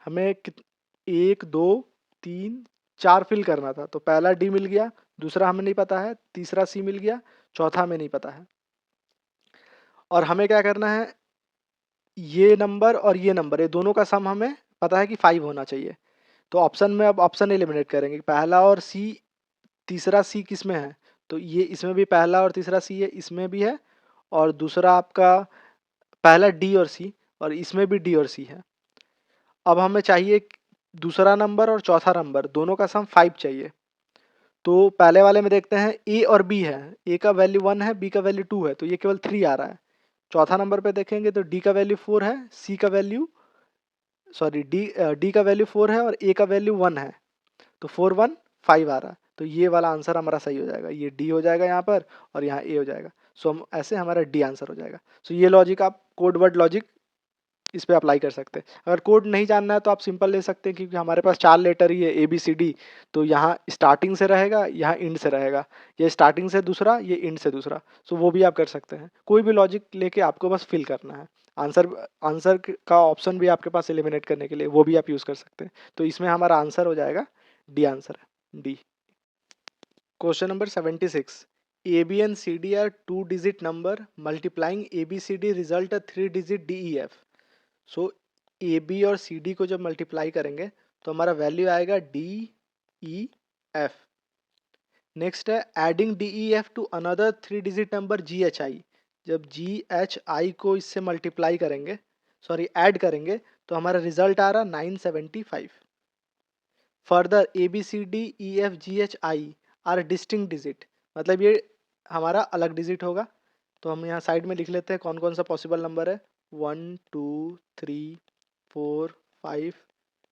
हमें 1 2 3 4 फिल करना था, तो पहला डी मिल गया, दूसरा हमें नहीं पता है, तीसरा सी मिल गया, चौथा हमें नहीं पता है। और हमें क्या करना है, ये नंबर और ये नंबर, ये दोनों का सम हमें पता है कि 5 होना चाहिए। तो ऑप्शन में अब ऑप्शन एलिमिनेट करेंगे, पहला और सी, तीसरा सी किस में है, तो ये इसमें भी पहला और तीसरा सी है, इसमें भी है, और दूसरा आपका पहला डी और सी, और इसमें भी डी और सी है। अब हमें चाहिए दूसरा नंबर और चौथा नंबर, दोनों का सम 5 चाहिए। तो पहले वाले में देखते हैं, ए और बी है, ए का वैल्यू 1 है, बी का वैल्यू 2 है, तो ये केवल 3 आ रहा है। चौथा नंबर पे देखेंगे तो डी का वैल्यू 4 है, सी का वैल्यू, सॉरी डी का वैल्यू 4 है और ए का वैल्यू 1 है, तो 4 1 5 आ रहा। तो ये वाला आंसर हमारा सही हो जाएगा, ये डी हो जाएगा यहाँ पर और यहाँ ए हो जाएगा। सो हम ऐसे हमारा डी आंसर हो जाएगा। सो ये लॉजिक आप कोड वर्ड लॉजिक इस पे अप्लाई कर सकते हैं। अगर कोड नहीं जानना है तो आप सिंपल ले सकते हैं, क्योंकि हमारे पास 4 लेटर ही है ए बी सी डी, तो यहाँ स्टार्टिंग से रहेगा, यहाँ इंड से रहेगा, ये स्टार्टिंग से दूसरा, ये इंड से दूसरा। सो वो भी आप कर सकते हैं, कोई भी लॉजिक लेके आपको बस फिल करना है। आंसर आंसर का ऑप्शन भी आपके पास एलिमिनेट करने के लिए, वो भी आप यूज़ कर सकते हैं। तो इसमें हमारा आंसर हो जाएगा डी, आंसर है D. Question number 76, A B and C D are 2 digit number multiplying A B C D result a 3 digit D E F. So A B और सी डी को जब मल्टीप्लाई करेंगे तो हमारा value आएगा D E F. Next है adding D E F two another 3 digit number जी H आई। जब जी H आई को इससे मल्टीप्लाई करेंगे, सॉरी ऐड करेंगे, तो हमारा रिजल्ट आ रहा 975। Further A B C D E F G H I are distinct digit, मतलब ये हमारा अलग डिजिट होगा। तो हम यहाँ साइड में लिख लेते हैं कौन कौन सा पॉसिबल नंबर है, 1 2 3 4 5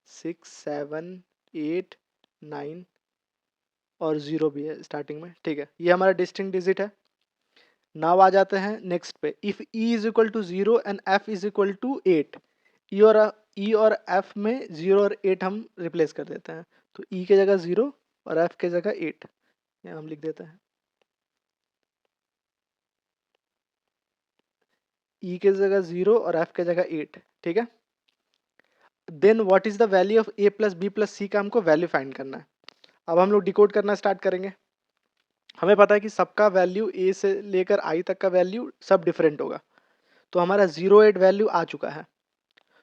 6 7 8 9 और 0 भी है स्टार्टिंग में, ठीक है, ये हमारा डिस्टिंक्ट डिजिट है। नाउ आ जाते हैं नेक्स्ट पे, if E is equal to 0 and F is equal to 8। E और एफ में 0 और 8 हम रिप्लेस कर देते हैं, तो ई के जगह 0 और एफ के जगह 8 यहाँ हम लिख देते हैं। ई के जगह 0 और एफ के जगह 8, ठीक है। Then what is the value of a plus b plus c का हमको वैल्यू फाइंड करना है। अब हम लोग डिकोड करना स्टार्ट करेंगे। हमें पता है कि सबका वैल्यू ए से लेकर आई तक का वैल्यू सब डिफरेंट होगा, तो हमारा 0 8 वैल्यू आ चुका है।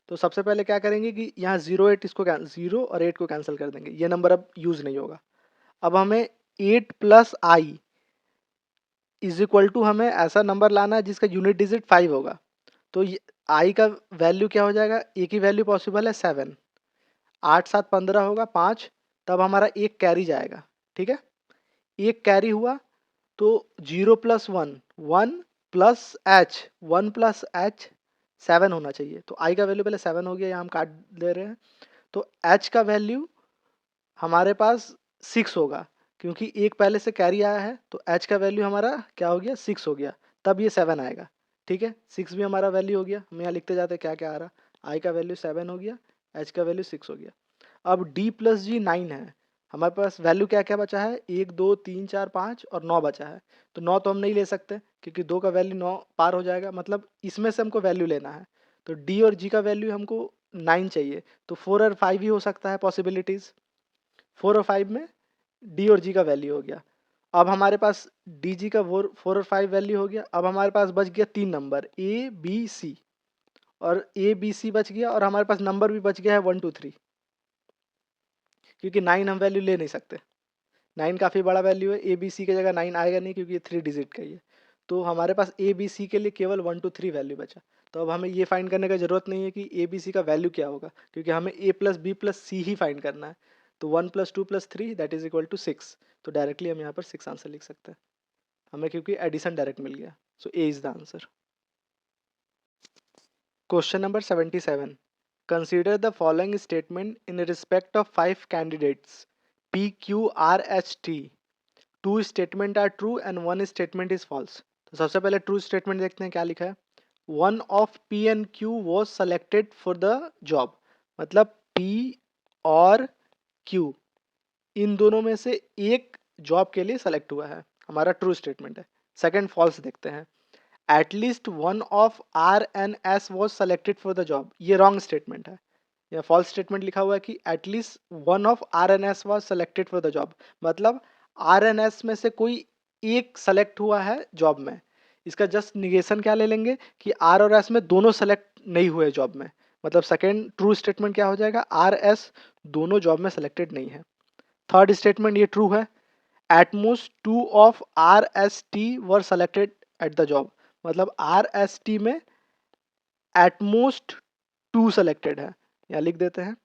तो सबसे पहले क्या करेंगे कि यहाँ 0 8 इसको 0 और 8 को कैंसिल कर देंगे, ये नंबर अब यूज नहीं होगा। अब हमें 8 plus I is equal to, हमें ऐसा नंबर लाना है जिसका यूनिट डिजिट 5 होगा। तो आई का वैल्यू क्या हो जाएगा, ए की वैल्यू पॉसिबल है 7, 8 7 15 होगा 5, तब हमारा एक कैरी जाएगा, ठीक है। एक कैरी हुआ तो 0 plus 1 1 plus H 1 plus H 7 होना चाहिए। तो आई का वैल्यू पहले 7 हो गया, यहाँ हम काट दे रहे हैं। तो एच का वैल्यू हमारे पास 6 होगा, क्योंकि एक पहले से कैरी आया है, तो एच का वैल्यू हमारा क्या हो गया, 6 हो गया, तब ये 7 आएगा, ठीक है। 6 भी हमारा वैल्यू हो गया, हम यहाँ लिखते जाते क्या क्या आ रहा, आई का वैल्यू 7 हो गया, एच का वैल्यू 6 हो गया। अब डी प्लस जी 9 है, हमारे पास वैल्यू क्या क्या बचा है, 1 2 3 4 5 और 9 बचा है। तो 9 तो हम नहीं ले सकते, क्योंकि 2 का वैल्यू 9 पार हो जाएगा, मतलब इसमें से हमको वैल्यू लेना है। तो डी और जी का वैल्यू हमको 9 चाहिए, तो 4 और 5 ही हो सकता है पॉसिबिलिटीज़। 4 और 5 में डी और जी का वैल्यू हो गया। अब हमारे पास डी जी का 4 और 5 वैल्यू हो गया। अब हमारे पास बच गया 3 नंबर ए बी सी, और ए बी सी बच गया, और हमारे पास नंबर भी बच गया है 1 2 3, क्योंकि 9 हम वैल्यू ले नहीं सकते। 9 काफ़ी बड़ा वैल्यू है, ए बी सी की जगह 9 आएगा नहीं, क्योंकि ये 3 डिजिट का ही है। तो हमारे पास ए बी सी के लिए केवल 1 2 3 वैल्यू बचा। तो अब हमें ये फाइंड करने का ज़रूरत नहीं है कि ए बी सी का वैल्यू क्या होगा, क्योंकि हमें ए प्लस बी प्लस सी ही फाइंड करना है। तो 1 + 2 + 3 दैट इज इक्वल टू 6। तो डायरेक्टली हम यहाँ पर 6 आंसर लिख सकते हैं, हमें क्योंकि एडिशन डायरेक्ट मिल गया। So a is the answer. Question number 77। Consider the following statement in respect of 5 candidates P, Q, R, H, T. 2 statement are true and 1 statement is false. तो सबसे पहले ट्रू स्टेटमेंट देखते हैं क्या लिखा है। One of P and Q was selected for the job, मतलब P और Q इन दोनों में से एक जॉब के लिए सेलेक्ट हुआ है, हमारा ट्रू स्टेटमेंट है। सेकंड फॉल्स देखते हैं। At least one of R and S was selected for the job, ये रॉन्ग स्टेटमेंट है। या फॉल्स स्टेटमेंट लिखा हुआ है कि at least one of R and S was selected for the job, मतलब आर एन एस में से कोई एक सेलेक्ट हुआ है जॉब में। इसका जस्ट निगेशन क्या ले लेंगे कि आर और एस में दोनों सेलेक्ट नहीं हुए जॉब में, मतलब सेकेंड ट्रू स्टेटमेंट क्या हो जाएगा, आर एस दोनों जॉब में सेलेक्टेड नहीं है। थर्ड स्टेटमेंट ये ट्रू है। At most 2 of are S T were selected at the job, मतलब आर एस टी में एट मोस्ट 2 सेलेक्टेड है, यहाँ लिख देते हैं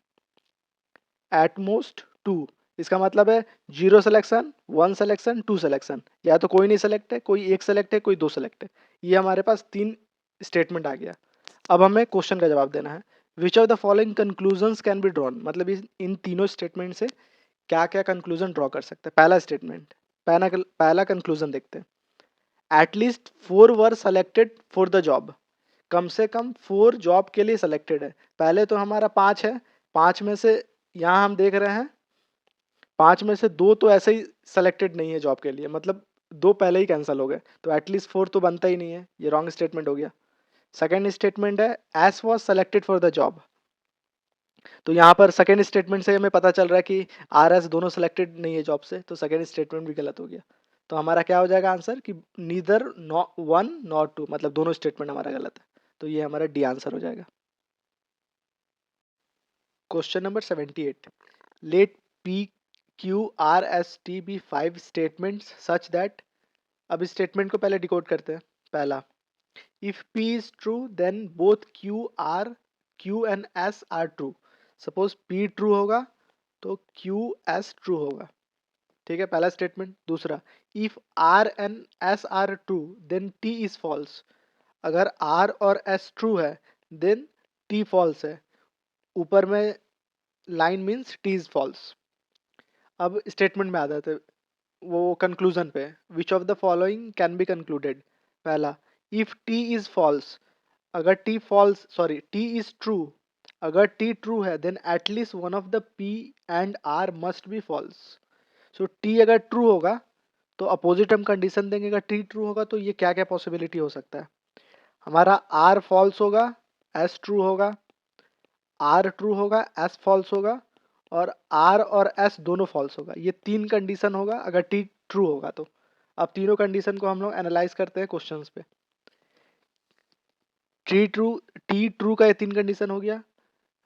एट मोस्ट 2। इसका मतलब है 0 सिलेक्शन, 1 सिलेक्शन, 2 सिलेक्शन, या तो कोई नहीं सेलेक्ट है, कोई एक सेलेक्ट है, कोई 2 सेलेक्ट है। ये हमारे पास 3 स्टेटमेंट आ गया। अब हमें क्वेश्चन का जवाब देना है। विच of the following conclusions can be drawn, मतलब इन तीनों स्टेटमेंट से क्या क्या कंक्लूजन ड्रॉ कर सकते हैं। पहला स्टेटमेंट, पहला कंक्लूजन देखते हैं। At least 4 were selected for the job, कम से कम 4 जॉब के लिए सेलेक्टेड है। पहले तो हमारा 5 है, 5 में से यहाँ हम देख रहे हैं 5 में से 2 तो ऐसे ही सेलेक्टेड नहीं है जॉब के लिए, मतलब 2 पहले ही कैंसिल हो गए, तो एटलीस्ट 4 तो बनता ही नहीं है, ये रॉन्ग स्टेटमेंट हो गया। सेकेंड स्टेटमेंट है S was selected for the job, तो यहाँ पर सेकेंड स्टेटमेंट से हमें पता चल रहा है कि आर एस दोनों सेलेक्टेड नहीं है जॉब से, तो सेकेंड स्टेटमेंट भी गलत हो गया। तो हमारा क्या हो जाएगा आंसर कि नीदर वन नॉट टू, मतलब दोनों स्टेटमेंट हमारा गलत है। तो ये हमारा डी आंसर हो जाएगा। Question number 78। Let P Q R S T be 5 statements such that. अब इस स्टेटमेंट को पहले डिकोड करते हैं। पहला, if P is true then both Q and S are true. Suppose P true होगा तो Q S ट्रू होगा, ठीक है, पहला स्टेटमेंट। दूसरा, if R and S are true then T is false. अगर R और S ट्रू है देन T फॉल्स है, ऊपर में line means T is false. अब स्टेटमेंट में आ जाते हैं, वो कंक्लूजन पे। Which of the following can be concluded. पहला, इफ T इज फॉल्स, अगर T इज ट्रू, अगर T ट्रू है then at least one of the P and R must be false. So T अगर ट्रू होगा तो opposite हम condition देंगे, अगर T ट्रू होगा तो ये क्या क्या पॉसिबिलिटी हो सकता है। हमारा R फॉल्स होगा, S ट्रू होगा, R ट्रू होगा, S फॉल्स होगा, और R और S दोनों फॉल्स होगा। ये 3 कंडीशन होगा अगर T ट्रू होगा तो। अब तीनों कंडीशन को हम लोग एनालाइज करते हैं क्वेश्चंस पे। टी ट्रू का ये 3 कंडीशन हो गया।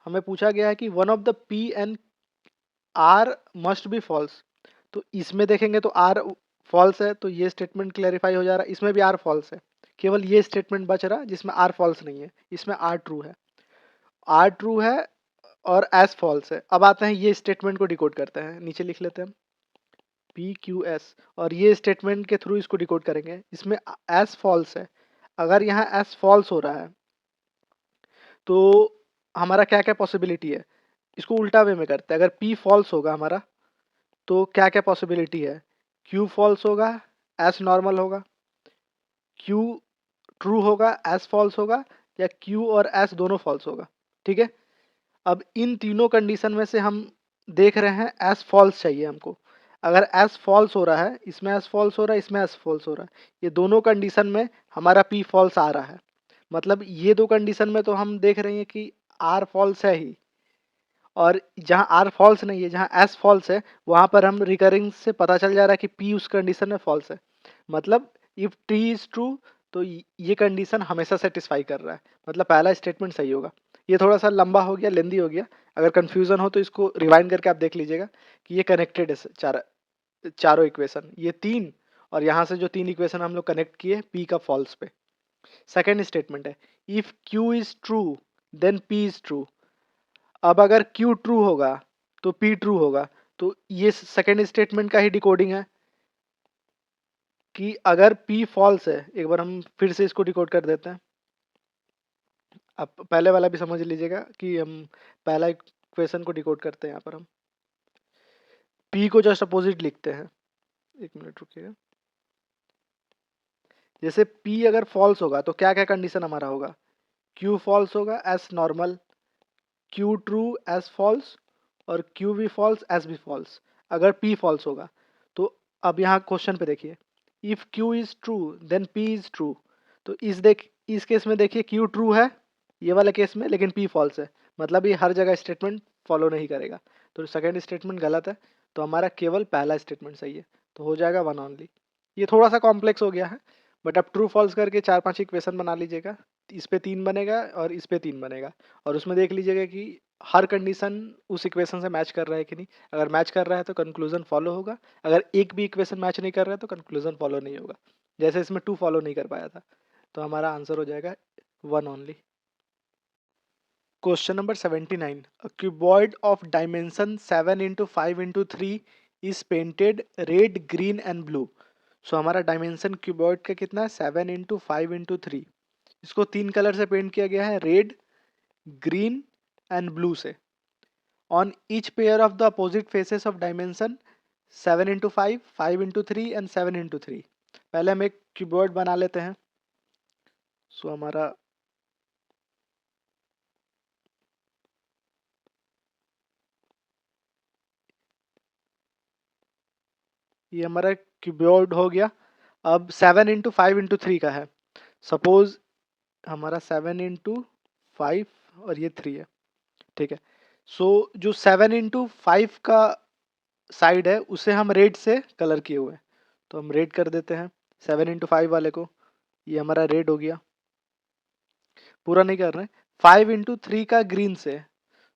हमें पूछा गया है कि one of the P and R must be false, तो इसमें देखेंगे तो R फॉल्स है, तो ये स्टेटमेंट क्लैरिफाई हो जा रहा है। इसमें भी R फॉल्स है, केवल ये स्टेटमेंट बच रहा जिसमें R फॉल्स नहीं है, इसमें R ट्रू है। R ट्रू है और S फॉल्स है। अब आते हैं ये स्टेटमेंट को डिकोड करते हैं, नीचे लिख लेते हैं P Q S, और ये स्टेटमेंट के थ्रू इसको डिकोड करेंगे। इसमें S फॉल्स है, अगर यहाँ S फॉल्स हो रहा है तो हमारा क्या क्या पॉसिबिलिटी है। इसको उल्टा वे में करते हैं, अगर P फॉल्स होगा हमारा तो क्या क्या पॉसिबिलिटी है। Q फॉल्स होगा, S नॉर्मल होगा, Q ट्रू होगा, S फॉल्स होगा, या Q और S दोनों फॉल्स होगा, ठीक है। अब इन तीनों कंडीशन में से हम देख रहे हैं S फॉल्स चाहिए हमको। अगर S फॉल्स हो रहा है, इसमें S फॉल्स हो रहा है, इसमें S फॉल्स हो रहा है, ये दोनों कंडीशन में हमारा P फॉल्स आ रहा है, मतलब ये दो कंडीशन में तो हम देख रहे हैं कि R फॉल्स है ही, और जहाँ आर फॉल्स नहीं है, जहाँ एस फॉल्स है, वहाँ पर हम रिकरिंग से पता चल जा रहा है कि पी उस कंडीशन में फॉल्स है। मतलब इफ टी इज ट्रू तो ये कंडीशन हमेशा सेटिस्फाई कर रहा है, मतलब पहला स्टेटमेंट सही होगा। ये थोड़ा सा लंबा हो गया, लेंदी हो गया। अगर कंफ्यूजन हो तो इसको रिवाइंड करके आप देख लीजिएगा कि ये कनेक्टेड है चारों इक्वेशन, ये तीन, और यहाँ से जो तीन इक्वेशन हम लोग कनेक्ट किए पी का फॉल्स पे। सेकेंड स्टेटमेंट है if Q is true then P is true. अब अगर क्यू ट्रू होगा तो पी ट्रू होगा। तो ये सेकेंड स्टेटमेंट का ही डिकोडिंग है कि अगर पी फॉल्स है, एक बार हम फिर से इसको डिकोड कर देते हैं। अब पहले वाला भी समझ लीजिएगा कि हम पहला इक्वेशन को डिकोड करते हैं। यहाँ पर हम पी को जस्ट अपोजिट लिखते हैं। एक मिनट रुकिएगा। जैसे पी अगर फॉल्स होगा तो क्या क्या कंडीशन हमारा होगा, क्यू फॉल्स होगा S normal, Q true S false, और क्यू भी फॉल्स एस भी फॉल्स अगर पी फॉल्स होगा। तो अब यहाँ क्वेश्चन पे देखिए, if Q is true then P is true. तो इस केस में देखिए क्यू ट्रू है ये वाले केस में, लेकिन पी फॉल्स है, मतलब ये हर जगह स्टेटमेंट फॉलो नहीं करेगा। तो सेकेंड स्टेटमेंट गलत है, तो हमारा केवल पहला स्टेटमेंट सही है, तो हो जाएगा वन ओनली। ये थोड़ा सा कॉम्प्लेक्स हो गया है, बट आप ट्रू फॉल्स करके 4-5 इक्वेशन बना लीजिएगा। इस पे 3 बनेगा और इस पे 3 बनेगा, और उसमें देख लीजिएगा कि हर कंडीशन उस इक्वेशन से मैच कर रहा है कि नहीं। अगर मैच कर रहा है तो कंक्लूजन फॉलो होगा, अगर एक भी इक्वेशन मैच नहीं कर रहा है तो कंक्लूजन फॉलो नहीं होगा। जैसे इसमें 2 फॉलो नहीं कर पाया था, तो हमारा आंसर हो जाएगा one only. Question number 79, a cuboid of dimension 7 into 5 into 3 is painted red, green and blue. सो हमारा डायमेंशन क्यूबॉइड का कितना है, 7 इंटू 5 इंटू 3। इसको 3 कलर से पेंट किया गया है, रेड, ग्रीन एंड ब्लू से। On each pair of the opposite faces of dimension 7 into 5, 5 into 3 and 7 into 3। पहले हम एक क्यूबॉइड बना लेते हैं। सो हमारा ये हमारा क्यूबॉइड हो गया। अब 7 इंटू 5 इंटू 3 का है। सपोज हमारा 7 इंटू 5 और ये 3 है, ठीक है। सो जो 7 इंटू 5 का साइड है उसे हम रेड से कलर किए हुए हैं, तो हम रेड कर देते हैं 7 इंटू 5 वाले को। ये हमारा रेड हो गया, पूरा नहीं कर रहे हैं। 5 इंटू 3 का ग्रीन से,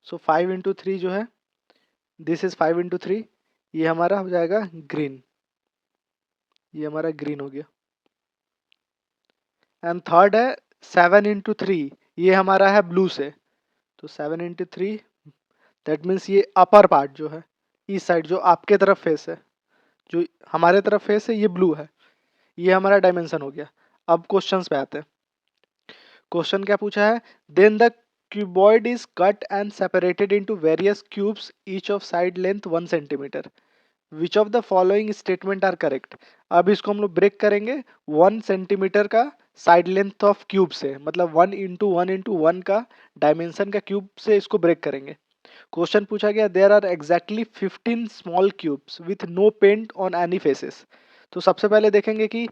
सो 5 इंटू 3 जो है, दिस इज 5 इंटू 3, ये हमारा हो जाएगा ग्रीन। ये हमारा ग्रीन हो गया। एंड थर्ड है 7 इंटू 3, ये हमारा है ब्लू से। तो 7 इंटू 3 दैट मीन्स ये अपर पार्ट जो है, इस साइड जो आपके तरफ फेस है, जो हमारे तरफ फेस है, ये ब्लू है। ये हमारा डायमेंशन हो गया। अब क्वेश्चंस पे आते हैं। क्वेश्चन क्या पूछा है, then the cuboid is cut and separated into various cubes each of side length 1 centimetre. Which of the following statement are correct. अब इसको हम लोग ब्रेक करेंगे 1 सेंटीमीटर का साइड लेंथ ऑफ क्यूब से, मतलब 1 इंटू 1 का डायमेंशन का क्यूब से इसको ब्रेक करेंगे। क्वेश्चन पूछा गया there are exactly 15 small cubes with no paint on any faces. तो सबसे पहले देखेंगे कि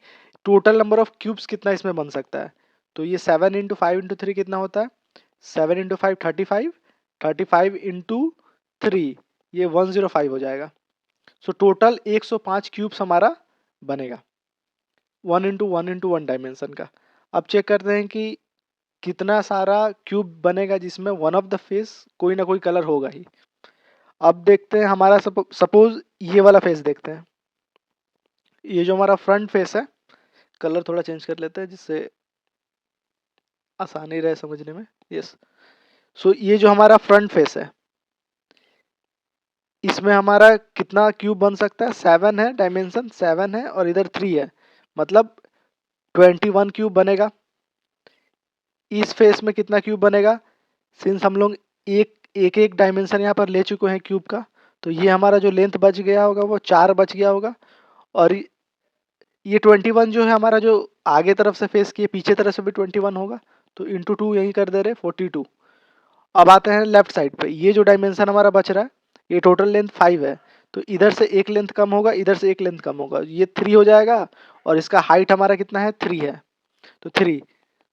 टोटल नंबर ऑफ क्यूब्स कितना इसमें बन सकता है। तो ये 7 इंटू 5 इंटू 3 कितना होता है, 7 इंटू 5 35, 35 इंटू 3 ये 105 हो जाएगा। सो टोटल 105 क्यूब्स हमारा बनेगा 1 इंटू 1 डायमेंशन का। अब चेक करते हैं कि कितना सारा क्यूब बनेगा जिसमें वन ऑफ द फेस कोई ना कोई कलर होगा ही। अब देखते हैं हमारा सपोज ये वाला फेस देखते हैं। ये जो हमारा फ्रंट फेस है, कलर थोड़ा चेंज कर लेते हैं जिससे आसानी रहे समझने में। यस, सो ये जो हमारा फ्रंट फेस है, इसमें हमारा कितना क्यूब बन सकता है, 7 है, डायमेंशन 7 है और इधर 3 है, मतलब 21 क्यूब बनेगा। इस फेस में कितना क्यूब बनेगा, सिंस हम लोग एक डायमेंशन यहाँ पर ले चुके हैं क्यूब का, तो ये हमारा जो लेंथ बच गया होगा वो 4 बच गया होगा। और ये 21 जो है हमारा, जो आगे तरफ से फेस किए पीछे तरफ से भी 21 होगा, तो इंटू 2 यहीं कर दे रहे 42। अब आते हैं लेफ्ट साइड पे, ये जो डायमेंशन हमारा बच रहा है, ये टोटल लेंथ 5 है, तो इधर से एक लेंथ कम होगा, इधर से एक लेंथ कम होगा, ये 3 हो जाएगा। और इसका हाइट हमारा कितना है, 3 है, तो 3,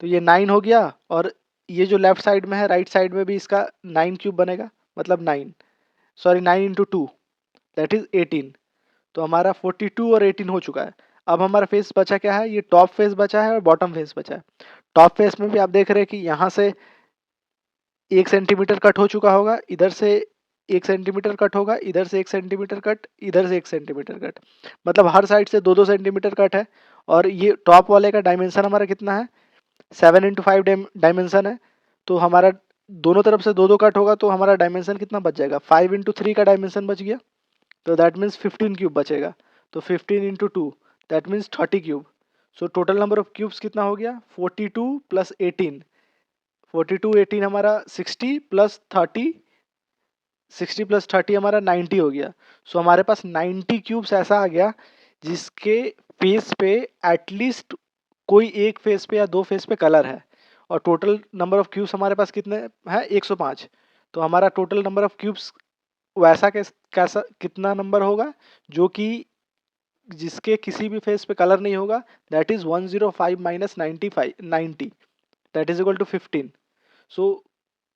तो ये 9 हो गया। और ये जो लेफ्ट साइड में है, राइट साइड में भी इसका 9 क्यूब बनेगा, मतलब 9, सॉरी 9 इंटू 2 दैट इज 18। तो हमारा 42 और 18 हो चुका है। अब हमारा फेस बचा क्या है, ये टॉप फेस बचा है और बॉटम फेस बचा है। टॉप फेस में भी आप देख रहे हैं कि यहाँ से 1 सेंटीमीटर कट हो चुका होगा, इधर से 1 सेंटीमीटर कट होगा, इधर से 1 सेंटीमीटर कट, इधर से 1 सेंटीमीटर कट, मतलब हर साइड से 2-2 सेंटीमीटर कट है। और ये टॉप वाले का डायमेंशन हमारा कितना है, 7 इंटू 5 डायमेंशन है। तो हमारा दोनों तरफ से 2-2 कट होगा, तो हमारा डायमेंशन कितना बच जाएगा, 5 इंटू 3 का डायमेंशन बच गया। तो दैट मीन्स 15 क्यूब बचेगा। तो 15 into 2 that means 30 cube. So total number of cubes कितना हो गया, 42 प्लस 18, 42 18 हमारा 60 प्लस 30, 60 प्लस 30 हमारा 90 हो गया। सो हमारे पास 90 क्यूब्स ऐसा आ गया जिसके फेस पे एटलीस्ट कोई एक फेस पे या दो फेस पे कलर है। और टोटल नंबर ऑफ क्यूब्स हमारे पास कितने हैं, 105। तो हमारा टोटल नंबर ऑफ क्यूब्स वैसा कैसा कितना नंबर होगा जो कि जिसके किसी भी फेस पे कलर नहीं होगा, that is 105 minus 95 90 that is equal to 15। So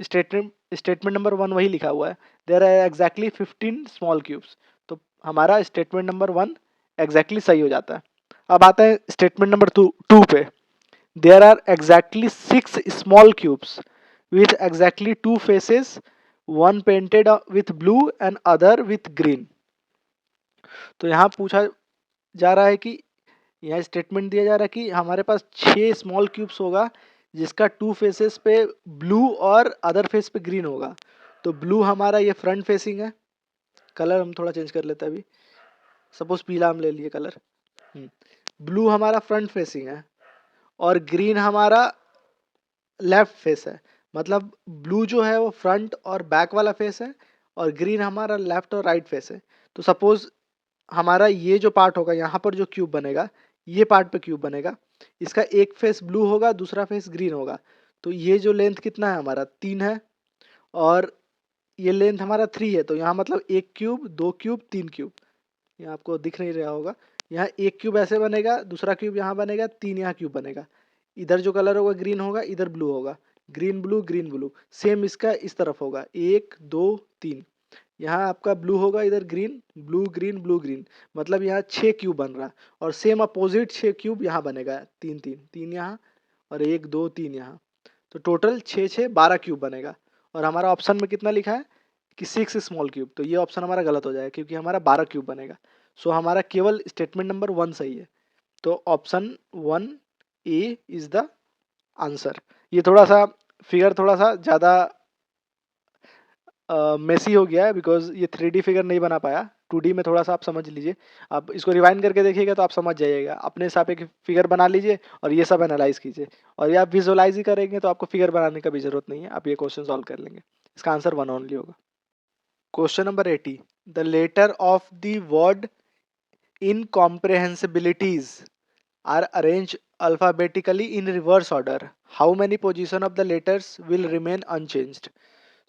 statement number 1 वही लिखा हुआ है, there are exactly 15 small cubes. तो हमारा स्टेटमेंट नंबर 1 एग्जैक्टली सही हो जाता है। अब आता है स्टेटमेंट नंबर 2 पे, there are exactly 6 small cubes with exactly 2 faces, one painted with blue and other with green। तो यहाँ पूछा जा रहा है कि यह स्टेटमेंट दिया जा रहा है कि हमारे पास 6 स्मॉल क्यूब्स होगा जिसका 2 फेसेस पे ब्लू और अदर फेस पे ग्रीन होगा। तो ब्लू हमारा ये फ्रंट फेसिंग है, कलर हम थोड़ा चेंज कर लेते हैं अभी, सपोज पीला हम ले लिए कलर। ब्लू हमारा फ्रंट फेसिंग है और ग्रीन हमारा लेफ्ट फेस है। मतलब ब्लू जो है वो फ्रंट और बैक वाला फेस है और ग्रीन हमारा लेफ्ट और राइट फेस है। तो सपोज हमारा ये जो पार्ट होगा यहाँ पर जो क्यूब बनेगा, ये पार्ट पे क्यूब बनेगा, इसका एक फेस ब्लू होगा दूसरा फेस ग्रीन होगा। तो ये जो लेंथ कितना है हमारा 3 है और ये लेंथ हमारा 3 है। तो यहाँ मतलब एक क्यूब, दो क्यूब, 3 क्यूब, यहाँ आपको दिख नहीं रहा होगा, यहाँ एक क्यूब ऐसे बनेगा, दूसरा क्यूब यहाँ बनेगा, 3 यहाँ क्यूब बनेगा। इधर जो कलर होगा ग्रीन होगा, इधर ब्लू होगा, green blue green blue. Same इसका इस तरफ होगा, 1 2 3, यहाँ आपका ब्लू होगा, इधर green blue green blue green, मतलब यहाँ 6 क्यूब बन रहा है। और सेम अपोजिट 6 क्यूब यहाँ बनेगा, 3 3 3 यहाँ और 1 2 3 यहाँ। तो टोटल 6 6 12 क्यूब बनेगा। और हमारा ऑप्शन में कितना लिखा है कि 6 स्मॉल क्यूब, तो ये ऑप्शन हमारा गलत हो जाएगा क्योंकि हमारा 12 क्यूब बनेगा। सो हमारा केवल स्टेटमेंट नंबर 1 सही है। तो option 1 A is the answer. ये थोड़ा सा फिगर थोड़ा सा ज़्यादा मेसी हो गया है बिकॉज ये 3D फिगर नहीं बना पाया, 2D में थोड़ा सा आप समझ लीजिए। आप इसको रिवाइंड करके देखिएगा तो आप समझ जाइएगा, अपने हिसाब एक फिगर बना लीजिए और ये सब एनालाइज कीजिए। और ये आप विजुअलाइज ही करेंगे तो आपको फिगर बनाने का भी जरूरत नहीं है, आप ये क्वेश्चन सॉल्व कर लेंगे। इसका आंसर 1 ओनली होगा। Question number 80, the letter of the word incomprehensibilities are arranged alphabetically in reverse order. How many position of the letters will remain unchanged?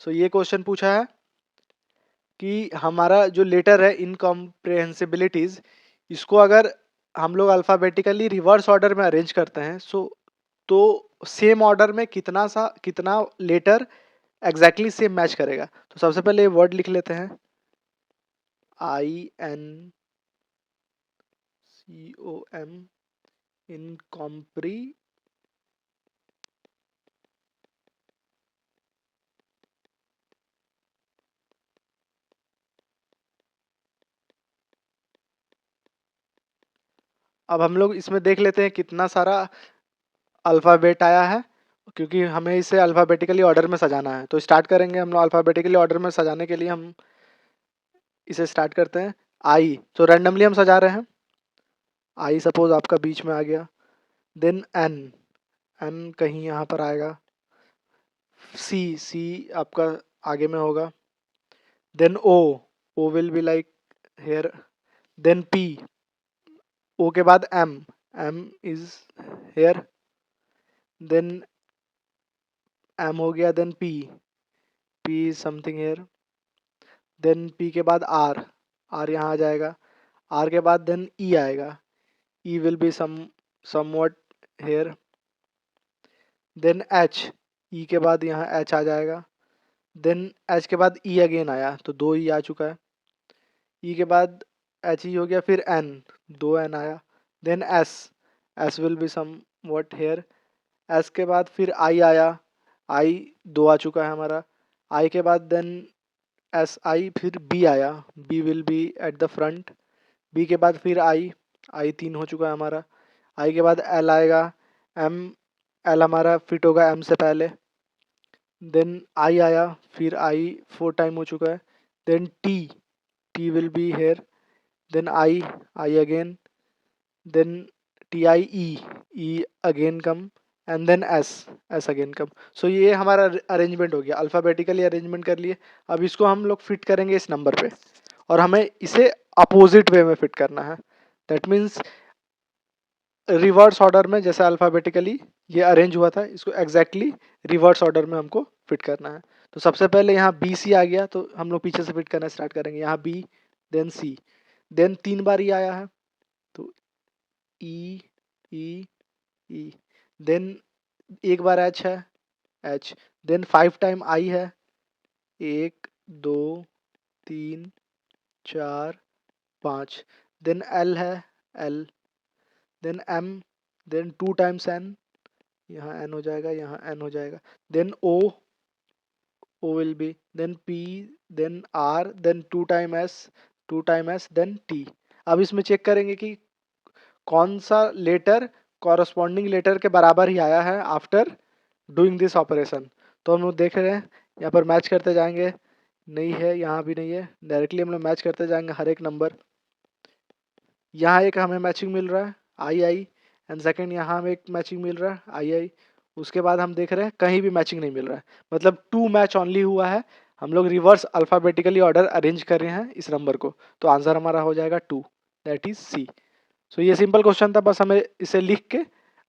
So ये क्वेश्चन पूछा है कि हमारा जो लेटर है इनकॉम्प्रिहेंसिबिलिटीज, इसको अगर हम लोग अल्फ़ाबेटिकली रिवर्स ऑर्डर में अरेंज करते हैं तो सेम ऑर्डर में कितना लेटर एग्जैक्टली सेम मैच करेगा। तो सबसे पहले वर्ड लिख लेते हैं, INCOM, इनकॉम्प्री अब हम लोग इसमें देख लेते हैं कितना सारा अल्फ़ाबेट आया है, क्योंकि हमें इसे अल्फ़ाबेटिकली ऑर्डर में सजाना है। तो स्टार्ट करेंगे हम लोग अल्फ़ाबेटिकली ऑर्डर में सजाने के लिए, हम इसे स्टार्ट करते हैं। आई, तो रैंडमली हम सजा रहे हैं। आई सपोज आपका बीच में आ गया, देन एन, एन कहीं यहाँ पर आएगा, सी, सी आपका आगे में होगा, then O, O will be like here, then P, O के बाद M, M is here, then M हो गया, then P, P is something here, then P के बाद आर, आर यहाँ आ जाएगा, आर के बाद देन ई आएगा, E will be somewhat here, then H, E के बाद यहाँ एच आ जाएगा, देन एच के बाद ई अगेन आया तो 2 ई आ चुका है। ई के बाद एच ई हो गया, फिर एन, 2 एन आया। Then S, S will be somewhat here. S के बाद फिर आई आया, आई 2 आ चुका है हमारा। आई के बाद देन एस आई, फिर बी आया, B will be at the front. B के बाद फिर आई, आई 3 हो चुका है हमारा। आई के बाद एल आएगा, एम, एल हमारा फिट होगा एम से पहले। देन आई आया, फिर आई 4 टाइम हो चुका है। Then T, T will be here. Then I again. Then T I E again come, and then S, S again come. So ये हमारा अरेंजमेंट हो गया, अल्फ़ाबेटिकली अरेंजमेंट कर लिए। अब इसको हम लोग फिट करेंगे इस नंबर पे, और हमें इसे अपोजिट वे में फिट करना है। दैट मीन्स रिवर्स ऑर्डर में, जैसे अल्फ़ाबेटिकली ये अरेंज हुआ था, इसको एग्जैक्टली रिवर्स ऑर्डर में हमको फिट करना है। तो सबसे पहले यहाँ बी सी आ गया, तो हम लोग पीछे से फिट करना स्टार्ट करेंगे। यहाँ बी, देन सी, देन 3 बार ई आया है तो ई ई ई, देन एक बार एच है, एच, देन 5 टाइम आई है, 1 2 3 4 5, देन एल है, L, then M, then 2 times N, यहाँ एन हो जाएगा, यहाँ एन हो जाएगा। Then O, O will be, then P, then R, then 2 time S, 2 time S, then T. अब इसमें चेक करेंगे कि कौन सा लेटर कॉरस्पॉन्डिंग लेटर के बराबर ही आया है आफ्टर डूइंग दिस ऑपरेशन। तो हम लोग देख रहे हैं, यहाँ पर मैच करते जाएंगे, नहीं है, यहाँ भी नहीं है। डायरेक्टली हम लोग मैच करते जाएंगे हर एक नंबर। यहाँ एक हमें मैचिंग मिल रहा है, आई आई, एंड सेकंड यहाँ हमें एक मैचिंग मिल रहा है, आई आई। उसके बाद हम देख रहे हैं कहीं भी मैचिंग नहीं मिल रहा है, मतलब 2 मैच ओनली हुआ है। हम लोग रिवर्स अल्फ़ाबेटिकली ऑर्डर अरेंज कर रहे हैं इस नंबर को, तो आंसर हमारा हो जाएगा 2, दैट इज सी। सो ये सिंपल क्वेश्चन था, बस हमें इसे लिख के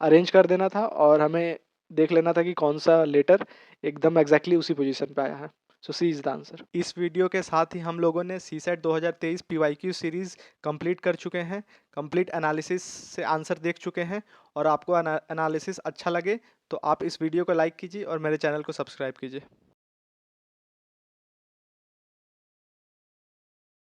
अरेंज कर देना था, और हमें देख लेना था कि कौन सा लेटर एकदम एग्जैक्टली उसी पोजीशन पे आया है। सो सी इज द आंसर। इस वीडियो के साथ ही हम लोगों ने सीसेट 2023 पीवाईक्यू सीरीज कंप्लीट कर चुके हैं, कंप्लीट एनालिसिस से आंसर देख चुके हैं। और आपको एनालिसिस अच्छा लगे तो आप इस वीडियो को लाइक कीजिए और मेरे चैनल को सब्सक्राइब कीजिए।